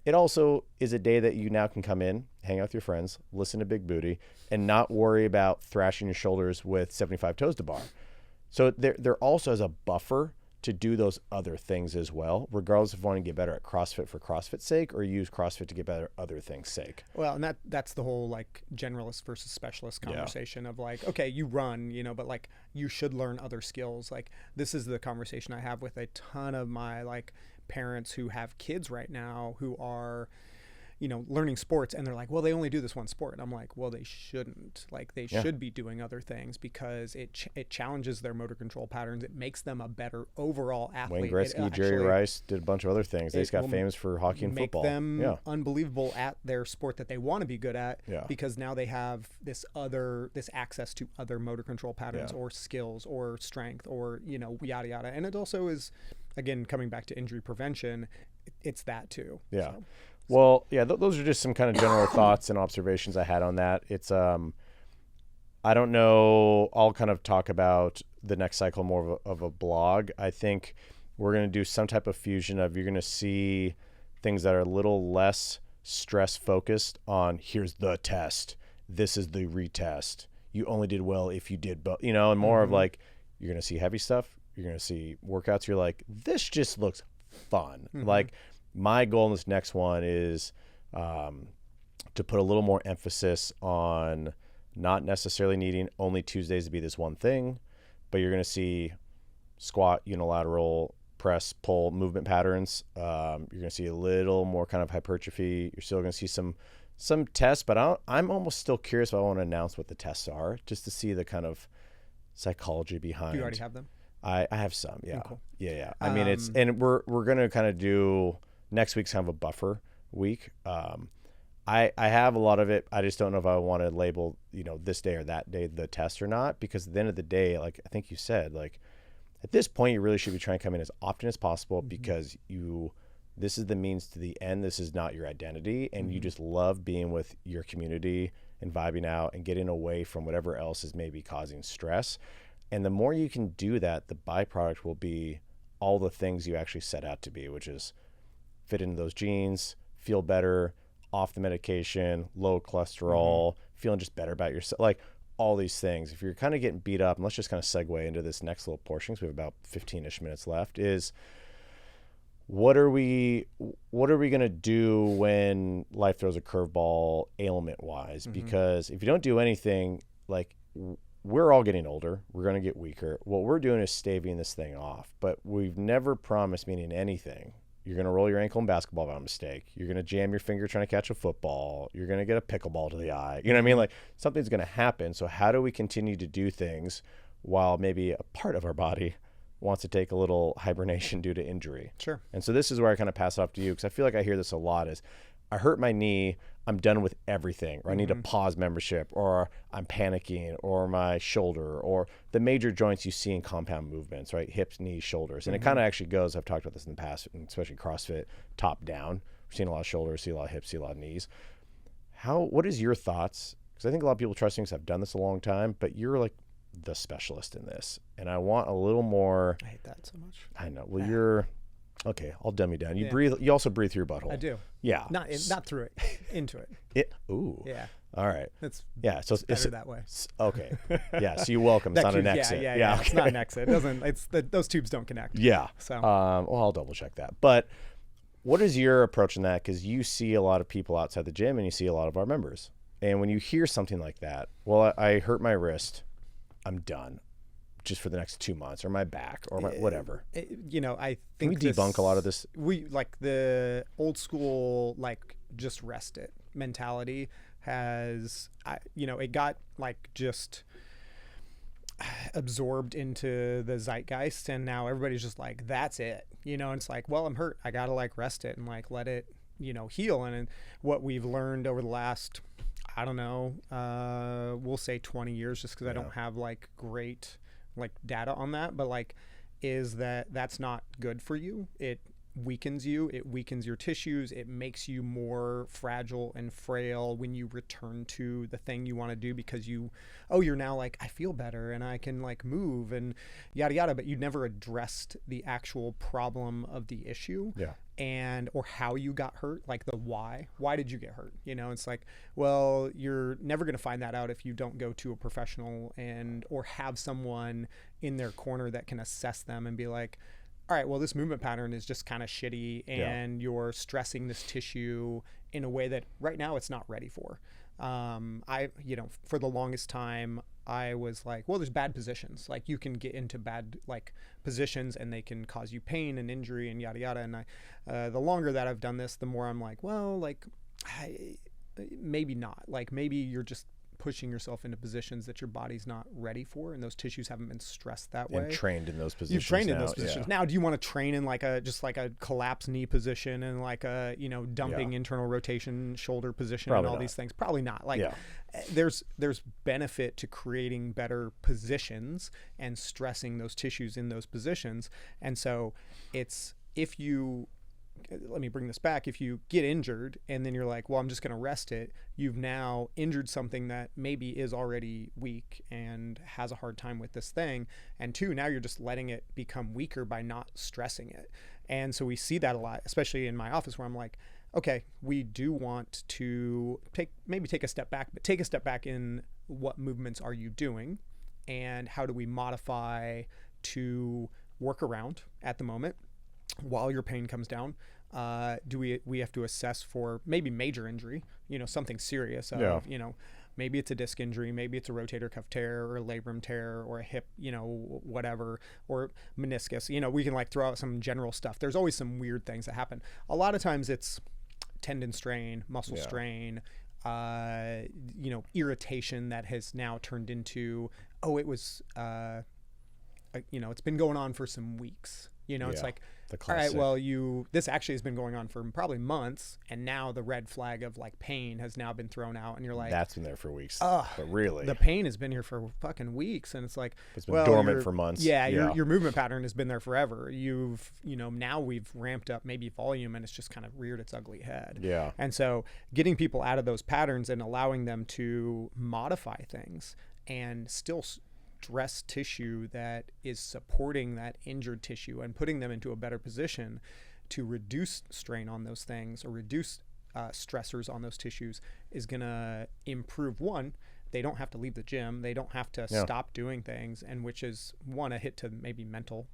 it also is a day that you now can come in, hang out with your friends, listen to Big Booty, and not worry about thrashing your shoulders with 75 toes to bar. So there also as a buffer to do those other things as well, regardless of wanting to get better at CrossFit for CrossFit's sake or use CrossFit to get better at other things' sake. Well, and that's the whole like generalist versus specialist conversation of like, okay, you run, but like you should learn other skills. Like this is the conversation I have with a ton of my like parents who have kids right now who are, learning sports, and they're like, well, they only do this one sport. And I'm like, well, they shouldn't. Like they should be doing other things because it challenges their motor control patterns. It makes them a better overall athlete. Wayne Gretzky, Jerry Rice did a bunch of other things. They just got famous for hockey and football. Make them unbelievable at their sport that they want to be good at because now they have this access to other motor control patterns or skills or strength or, yada, yada. And it also is, again, coming back to injury prevention, it's that too. Yeah. Well, those are just some kind of general thoughts and observations I had on that. It's, I don't know. I'll kind of talk about the next cycle more of a blog. I think we're going to do some type of fusion of, you're going to see things that are a little less stress focused on here's the test. This is the retest. You only did well if you did, but and more of like, you're going to see heavy stuff. You're going to see workouts. You're like, this just looks fun. Like, my goal in this next one is to put a little more emphasis on not necessarily needing only Tuesdays to be this one thing, but you're going to see squat, unilateral, press, pull movement patterns. You're going to see a little more kind of hypertrophy. You're still going to see some tests, but I'm almost still curious if I want to announce what the tests are, just to see the kind of psychology behind. Do you already have them? I have some, yeah. Cool. Yeah. I mean, and we're going to kind of do... Next week's kind of a buffer week. I have a lot of it. I just don't know if I want to label, this day or that day the test or not, because at the end of the day, like I think you said, like at this point, you really should be trying to come in as often as possible because this is the means to the end. This is not your identity. And you just love being with your community and vibing out and getting away from whatever else is maybe causing stress. And the more you can do that, the byproduct will be all the things you actually set out to be, which is fit into those genes, feel better, off the medication, low cholesterol, feeling just better about yourself, like all these things. If you're kind of getting beat up, and let's just kind of segue into this next little portion, because we have about 15-ish minutes left, is what are we going to do when life throws a curveball ailment-wise? Because if you don't do anything, like we're all getting older, we're going to get weaker. What we're doing is staving this thing off, but we've never promised meaning anything. You're going to roll your ankle in basketball by mistake. You're going to jam your finger trying to catch a football. You're going to get a pickleball to the eye. You know what I mean? Like something's going to happen. So how do we continue to do things while maybe a part of our body wants to take a little hibernation due to injury? Sure. And so this is where I kind of pass it off to you, because I feel like I hear this a lot is, I hurt my knee, I'm done with everything, or I need to pause membership, or I'm panicking, or my shoulder, or the major joints you see in compound movements, right? Hips, knees, shoulders. And it kind of actually goes, I've talked about this in the past, especially CrossFit, top down. We've seen a lot of shoulders, see a lot of hips, see a lot of knees. What is your thoughts? Because I think a lot of people trust me because I've done this a long time, but you're like the specialist in this. And I want a little more. I hate that so much. I know. Well, you're. Okay, I'll dumb you down. You breathe. You also breathe through your butthole. I do. Yeah. Not through it, into it. Ooh. Yeah. All right. It's So better it's that way. Okay. Yeah. So you're welcome. It's not an exit. Yeah. Okay. It's not an exit. It doesn't. Those tubes don't connect. Yeah. So. Well, I'll double check that. But what is your approach in that? Because you see a lot of people outside the gym, and you see a lot of our members. And when you hear something like that, well, I hurt my wrist, I'm done. Just for the next 2 months, or my back, or whatever. I think can we debunk a lot of this? We like the old school, like just rest it mentality has, it got like just absorbed into the zeitgeist, and now everybody's just like, that's it, and it's like, well, I'm hurt, I gotta like rest it and like let it heal. And what we've learned over the last, I don't know, we'll say 20 years, just because I don't have like great like data on that, but like is that that's not good for you. It weakens you, it weakens your tissues, it makes you more fragile and frail when you return to the thing you want to do, because you're now like, I feel better and I can like move and yada yada, but you never addressed the actual problem of the issue. And or how you got hurt, like the why did you get hurt? It's like, well, you're never going to find that out if you don't go to a professional or have someone in their corner that can assess them and be like, all right, well, this movement pattern is just kind of shitty, and you're stressing this tissue in a way that right now it's not ready for. For the longest time, I was like, well, there's bad positions. Like you can get into bad like positions and they can cause you pain and injury and yada yada. And the longer that I've done this, the more I'm like, well, like maybe not. Like maybe you're just pushing yourself into positions that your body's not ready for, and those tissues haven't been stressed that way. And trained in those positions. You've trained in those positions. Now, do you want to train in like a collapsed knee position and like a dumping internal rotation shoulder position and all these things? Probably not. Like there's benefit to creating better positions and stressing those tissues in those positions. And so let me bring this back. If you get injured and then you're like, well, I'm just going to rest it, you've now injured something that maybe is already weak and has a hard time with this thing. And two, now you're just letting it become weaker by not stressing it. And so we see that a lot, especially in my office, where I'm like, okay, we do want to take a step back, but take a step back in what movements are you doing and how do we modify to work around at the moment while your pain comes down. Do we have to assess for maybe major injury, something serious of, maybe it's a disc injury, maybe it's a rotator cuff tear or a labrum tear or a hip, whatever, or meniscus. We can like throw out some general stuff. There's always some weird things that happen. A lot of times it's tendon strain, muscle strain, irritation that has now turned into, it was, it's been going on for some weeks. It's like, all right, well, this actually has been going on for probably months, and now the red flag of like pain has now been thrown out, and you're like, that's been there for weeks. But really, the pain has been here for fucking weeks, and it's like, it's been dormant for months. Your movement pattern has been there forever. Now we've ramped up maybe volume, and it's just kind of reared its ugly head. And so getting people out of those patterns and allowing them to modify things and still stress tissue that is supporting that injured tissue and putting them into a better position to reduce strain on those things or reduce stressors on those tissues is going to improve. One, they don't have to leave the gym. They don't have to stop doing things, and which is a hit to maybe mental,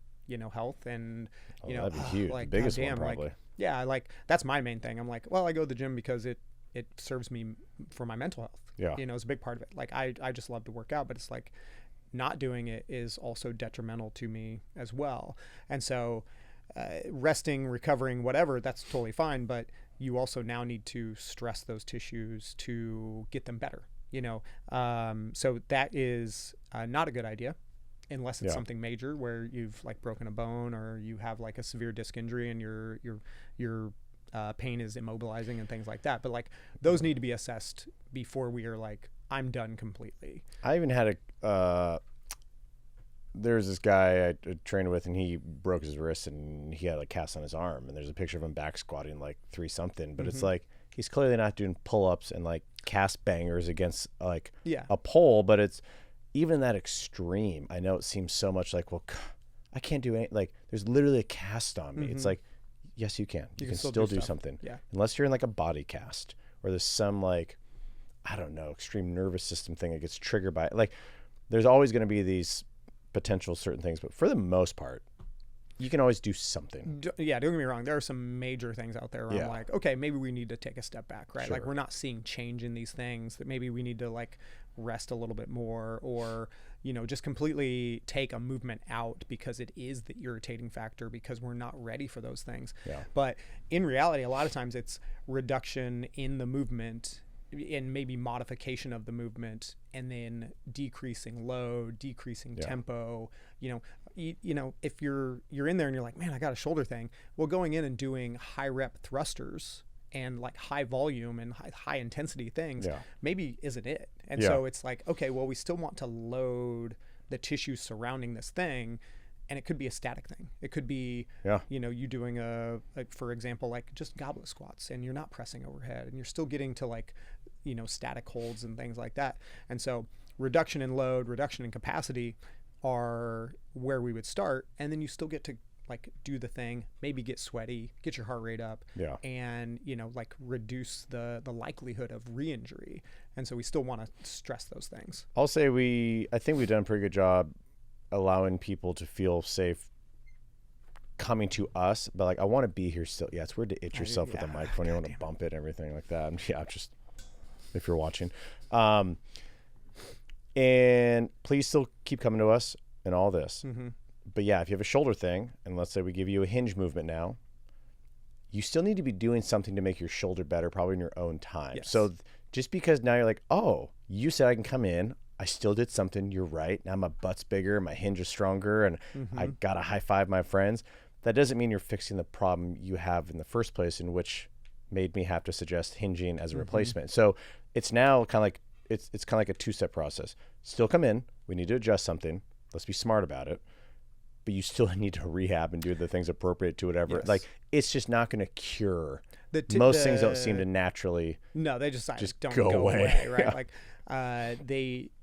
health. And, that'd be huge. Like, the biggest goddamn, one probably. Like that's my main thing. I'm like, well, I go to the gym because it serves me for my mental health. It's a big part of it. Like I just love to work out, but it's like, not doing it is also detrimental to me as well. And so resting, recovering, whatever, that's totally fine. But you also now need to stress those tissues to get them better, so that is not a good idea unless it's something major where you've like broken a bone or you have like a severe disc injury and your pain is immobilizing and things like that. But like those need to be assessed before we are like, I'm done completely. I even had there's this guy I trained with, and he broke his wrist and he had a cast on his arm, and there's a picture of him back squatting like 3 something, but it's like, he's clearly not doing pull-ups and like cast bangers against like a pole, but it's even that extreme. I know it seems so much like, well, I can't do any, like there's literally a cast on me. It's like, yes, you can. You can still do something. Unless you're in like a body cast or there's some like, I don't know, extreme nervous system thing that gets triggered by it. Like there's always going to be these potential certain things, but for the most part, you can always do something. Don't get me wrong. There are some major things out there where I'm like, okay, maybe we need to take a step back, right? Like we're not seeing change in these things, that maybe we need to like rest a little bit more, or, just completely take a movement out because it is the irritating factor because we're not ready for those things. But in reality, a lot of times it's reduction in the movement and maybe modification of the movement, and then decreasing load, decreasing tempo. If you're in there and you're like, man, I got a shoulder thing. Well, going in and doing high rep thrusters and like high volume and high intensity things maybe isn't it. And so it's like, okay, well, we still want to load the tissue surrounding this thing. And it could be a static thing. It could be, you doing for example, like just goblet squats, and you're not pressing overhead, and you're still getting to like, static holds and things like that. And so reduction in load, reduction in capacity are where we would start. And then you still get to like do the thing, maybe get sweaty, get your heart rate up, and, like reduce the likelihood of re-injury. And so we still want to stress those things. I'll say I think we've done a pretty good job allowing people to feel safe coming to us, but like, I want to be here still. Yeah, it's weird to itch yourself with a microphone. You want to bump it and everything like that. Just if you're watching. And please still keep coming to us and all this. Mm-hmm. But yeah, if you have a shoulder thing, and let's say we give you a hinge movement now, you still need to be doing something to make your shoulder better, probably in your own time. Yes. So just because now you're like, oh, you said I can come in, I still did something, you're right. Now my butt's bigger, my hinge is stronger, and I got to high five my friends. That doesn't mean you're fixing the problem you have in the first place, in which made me have to suggest hinging as a replacement. So it's now kind of like, it's kind of like a two-step process. Still come in, we need to adjust something. Let's be smart about it. But you still need to rehab and do the things appropriate to whatever. Yes. Like, it's just not going to cure. Most things don't seem to naturally they just don't go away, right? Yeah. Like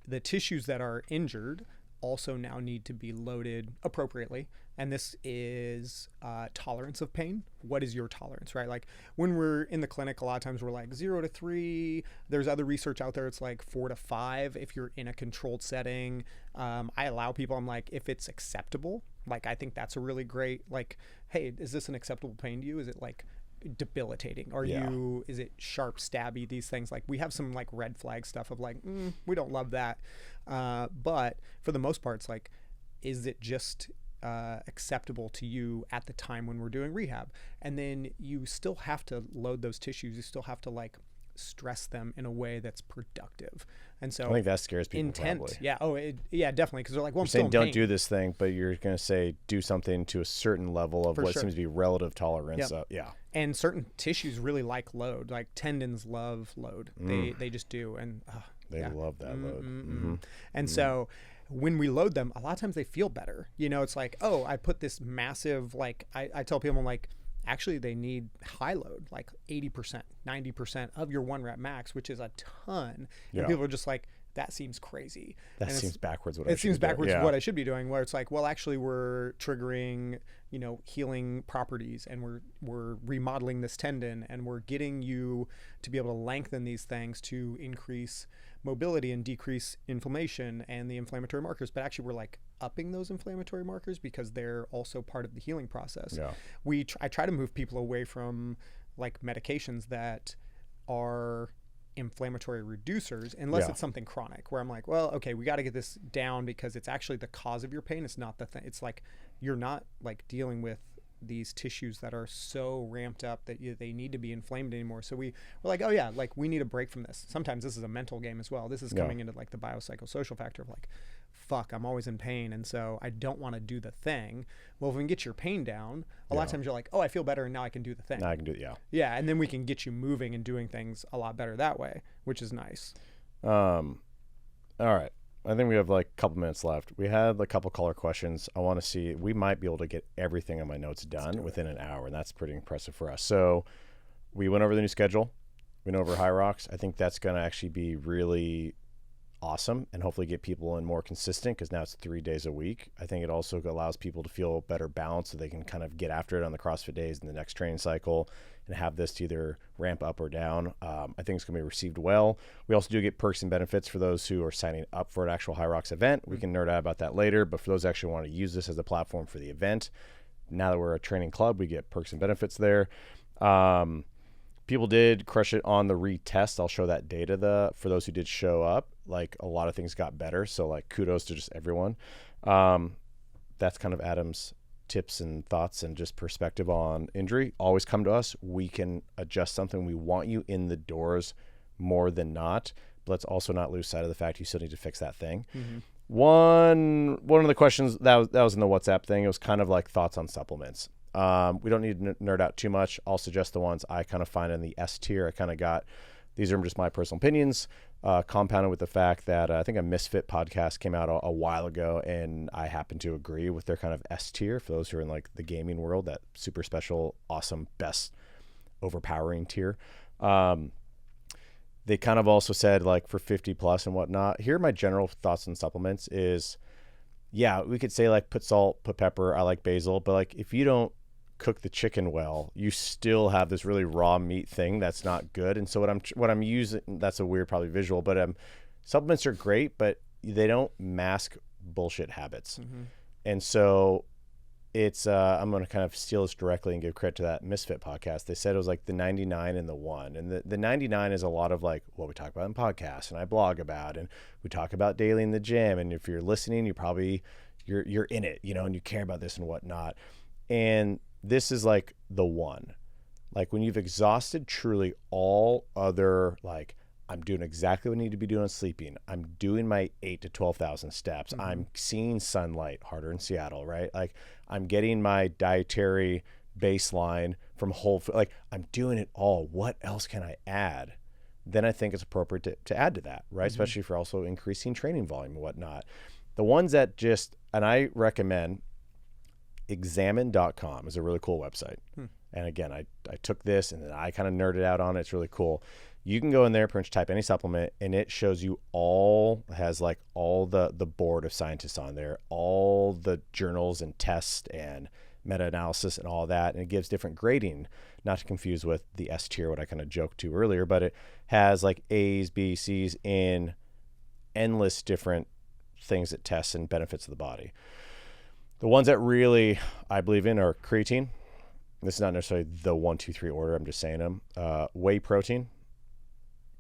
the tissues that are injured also now need to be loaded appropriately. And this is tolerance of pain. What is your tolerance, right? Like when we're in the clinic, a lot of times we're like 0 to 3. There's other research out there. It's like 4 to 5 if you're in a controlled setting. I allow people, I'm like, if it's acceptable, like I think that's a really great, like, hey, is this an acceptable pain to you? Is it like debilitating? Is it sharp, stabby, these things? Like we have some like red flag stuff of like, we don't love that. But for the most part, it's like, is it just acceptable to you at the time when we're doing rehab? And then you still have to load those tissues. You still have to like stress them in a way that's productive. And so I think that scares people. Intent. Probably. Yeah. Oh, yeah, definitely. Cause they're like, well, I'm saying still in don't do this thing, but you're going to say, do something to a certain level of For what sure. seems to be relative tolerance. Yep. And certain tissues really like load, like tendons love load. They just do. And they love that load. And so when we load them, a lot of times they feel better. It's like, oh, I put this massive, like I tell people, I'm like, actually they need high load, like 80%, 90% of your 1 rep max, which is a ton. And people are just like, that seems crazy. That seems backwards. It seems backwards what I should be doing, where it's like, well, actually we're triggering, healing properties, and we're remodeling this tendon, and we're getting you to be able to lengthen these things to increase mobility and decrease inflammation and the inflammatory markers. But actually we're like upping those inflammatory markers because they're also part of the healing process. I try to move people away from like medications that are inflammatory reducers, unless it's something chronic, where I'm like, well, okay, we got to get this down because it's actually the cause of your pain. It's not the thing. It's like you're not like dealing with these tissues that are so ramped up that they need to be inflamed anymore. So we're like, oh yeah, like we need a break from this. Sometimes this is a mental game as well. This is coming into like the biopsychosocial factor of like, fuck, I'm always in pain, and so I don't want to do the thing. Well, if we can get your pain down, a lot of times you're like, oh, I feel better, and now I can do the thing. Now I can do it, Yeah, and then we can get you moving and doing things a lot better that way, which is nice. All right. I think we have like a couple minutes left. We had a couple caller questions. I want to see, we might be able to get everything on my notes done within an hour, and that's pretty impressive for us. So we went over the new schedule. We went over HYROX. I think that's going to actually be really awesome and hopefully get people in more consistent, because now it's 3 days a week. I think it also allows people to feel better balance, so they can kind of get after it on the CrossFit days in the next training cycle and have this to either ramp up or down. I think it's going to be received well. We also do get perks and benefits for those who are signing up for an actual HYROX event. We can nerd out about that later, but for those who actually want to use this as a platform for the event, now that we're a training club, we get perks and benefits there. People did crush it on the retest. I'll show that data for those who did show up. Like, a lot of things got better. So like, kudos to just everyone. That's kind of Adam's tips and thoughts and just perspective on injury. Always come to us. We can adjust something. We want you in the doors more than not. But let's also not lose sight of the fact you still need to fix that thing. Mm-hmm. One of the questions that was in the WhatsApp thing, it was kind of like thoughts on supplements. We don't need to nerd out too much. I'll suggest the ones I kind of find in the S tier. I kind of got, these are just my personal opinions, compounded with the fact that I think a Misfit podcast came out a while ago, and I happen to agree with their kind of S tier for those who are in like the gaming world, that super special, awesome, best, overpowering tier. They kind of also said, like, for 50 plus and whatnot, here are my general thoughts on supplements is, yeah, we could say like put salt, put pepper. I like basil, but like if you don't cook the chicken well, you still have this really raw meat thing that's not good. And so what I'm using, that's a weird probably visual, but supplements are great, but they don't mask bullshit habits. Mm-hmm. And so it's I'm going to kind of steal this directly and give credit to that Misfit podcast. They said it was like the 99 and the 1. And the 99 is a lot of like what we talk about in podcasts and I blog about, and we talk about daily in the gym. And if you're listening, you're in it, you know, and you care about this and whatnot. And this is like the 1. Like when you've exhausted truly all other, like, I'm doing exactly what I need to be doing on sleeping. I'm doing my 8 to 12,000 steps. Mm-hmm. I'm seeing sunlight harder in Seattle, right? Like I'm getting my dietary baseline from whole food. Like I'm doing it all. What else can I add? Then I think it's appropriate to add to that, right? Mm-hmm. Especially for also increasing training volume and whatnot. The ones that and I recommend, examine.com is a really cool website. And again, I took this and then I kind of nerded out on it. It's really cool. You can go in there, pretty much type any supplement, and it shows you has like all the board of scientists on there, all the journals and tests and meta-analysis and all that. And it gives different grading, not to confuse with the S tier, what I kind of joked to earlier, but it has like A's, B's, C's in endless different things that tests and benefits of the body. The ones that really I believe in are creatine. This is not necessarily the 1, 2, 3 order. I'm just saying them. Whey protein.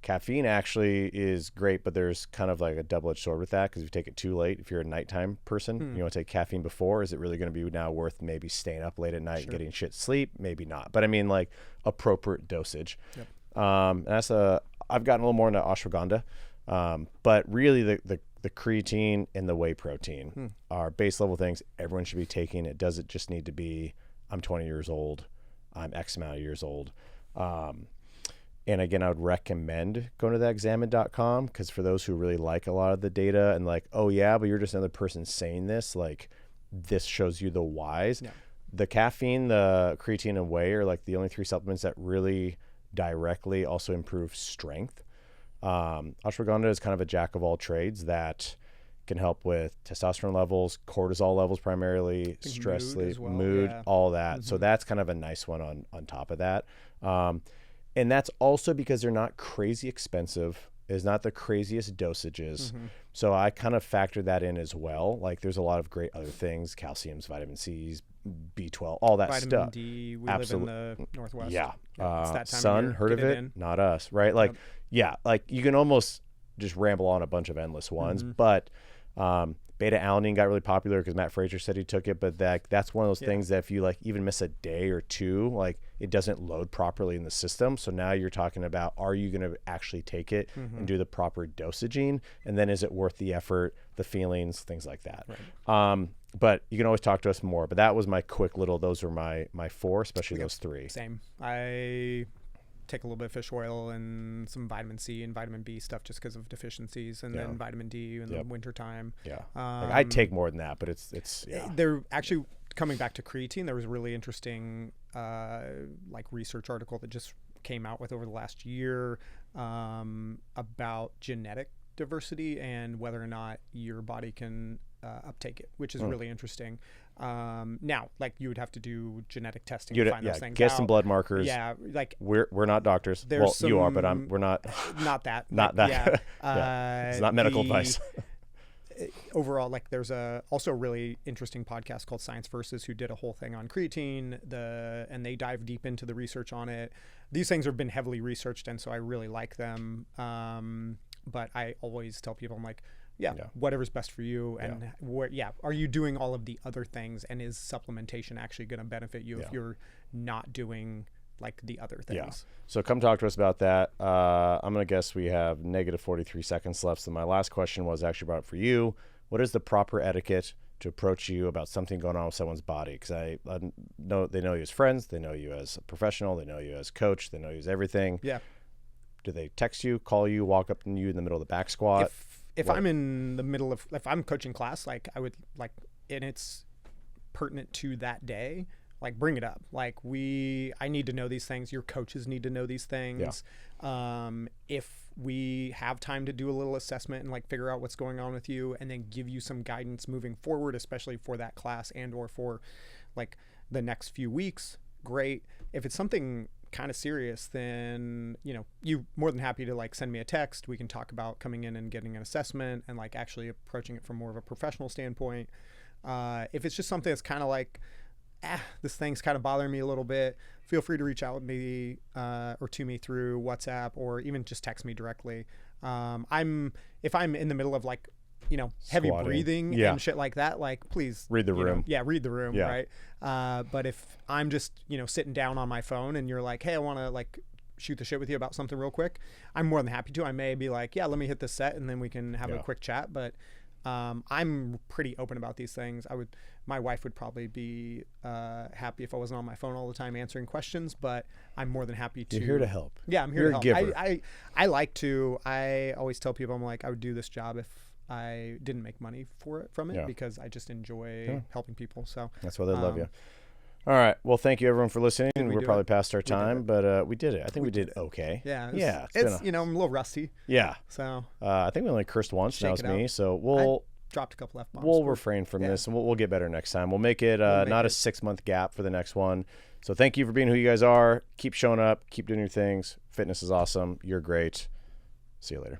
Caffeine actually is great, but there's kind of like a double-edged sword with that because if you take it too late, if you're a nighttime person, you want to take caffeine before, is it really going to be now worth maybe staying up late at night and getting shit sleep? Maybe not. But I mean, like appropriate dosage. Yep. And that's I've gotten a little more into ashwagandha, but really the creatine and the whey protein are base level things everyone should be taking. It doesn't just need to be, I'm 20 years old, I'm X amount of years old. And again, I would recommend going to that examine.com because for those who really like a lot of the data and like, oh yeah, but you're just another person saying this, like this shows you the whys. Yeah. The caffeine, the creatine, and whey are like the only 3 supplements that really directly also improve strength. Ashwagandha is kind of a jack of all trades that can help with testosterone levels, cortisol levels primarily, stress, sleep, mood, all that. Mm-hmm. So that's kind of a nice one on top of that. And that's also because they're not crazy expensive. It's not the craziest dosages. Mm-hmm. So I kind of factored that in as well. Like there's a lot of great other things, calciums, vitamin C's, B12, all that vitamin stuff. Vitamin D, we live in the Northwest. Yeah. It's that time sun, of year. heard of it? Not us, right? Like, yeah, like you can almost just ramble on a bunch of endless ones, but beta-alanine got really popular because Matt Frazier said he took it, but that's one of those things that if you like even miss a day or two, like it doesn't load properly in the system. So now you're talking about, are you going to actually take it and do the proper dosaging? And then is it worth the effort, the feelings, things like that? Right. But you can always talk to us more. But that was my quick little, those are my 4, especially those 3. Same. I take a little bit of fish oil and some vitamin C and vitamin B stuff just because of deficiencies, and then vitamin D in the wintertime. Yeah. Like I take more than that, but it's they're actually coming back to creatine. There was a really interesting like research article that just came out with over the last year about genetic diversity and whether or not your body can uptake it, which is really interesting. Now, like you would have to do genetic testing to find those things get out. Some blood markers. Yeah, like we're not doctors. Well, you are, but we're not. Not that. Not that. It's not medical advice. Overall, like there's also a really interesting podcast called Science Versus who did a whole thing on creatine, and they dive deep into the research on it. These things have been heavily researched, and so I really like them. But I always tell people, I'm like, whatever's best for you, and are you doing all of the other things, and is supplementation actually going to benefit you if you're not doing like the other things. Yeah. So come talk to us about that. I'm going to guess we have negative 43 seconds left. So my last question was actually brought up for you. What is the proper etiquette to approach you about something going on with someone's body? Because I know they know you as friends. They know you as a professional. They know you as coach. They know you as everything. Yeah. Do they text you, call you, walk up to you in the middle of the back squat? If I'm in the middle of, if I'm coaching class, like I would like, and it's pertinent to that day, like bring it up. Like I need to know these things. Your coaches need to know these things. Yeah. If we have time to do a little assessment and like figure out what's going on with you and then give you some guidance moving forward, especially for that class and or for like the next few weeks, great. If it's something kind of serious, then, you know, you're more than happy to like send me a text. We can talk about coming in and getting an assessment and like actually approaching it from more of a professional standpoint. If it's just something that's kind of like, this thing's kind of bothering me a little bit, feel free to reach out with me or to me through WhatsApp or even just text me directly. If I'm in the middle of like, you know, heavy Squatting. breathing and shit like that, like please read the room. Read the room. Yeah. Right. But if I'm just, you know, sitting down on my phone and you're like, hey, I want to like shoot the shit with you about something real quick, I'm more than happy to. I may be like, yeah, let me hit this set and then we can have a quick chat. But I'm pretty open about these things. My wife would probably be happy if I wasn't on my phone all the time answering questions, but I'm more than happy to. You're here to help. Yeah, I'm here You're to help. a giver. I always tell people, I'm like, I would do this job if I didn't make money from it because I just enjoy helping people. So that's why they love you. All right. Well, thank you everyone for listening. We're probably past our time, but we did it. I think we did okay. Yeah. It's you know, I'm a little rusty. Yeah. So I think we only cursed once. That was me. Out. So we'll dropped a couple F-bombs. We'll refrain from this, and we'll get better next time. We'll make it not a 6-month gap for the next one. So thank you for being who you guys are. Keep showing up. Keep doing your things. Fitness is awesome. You're great. See you later.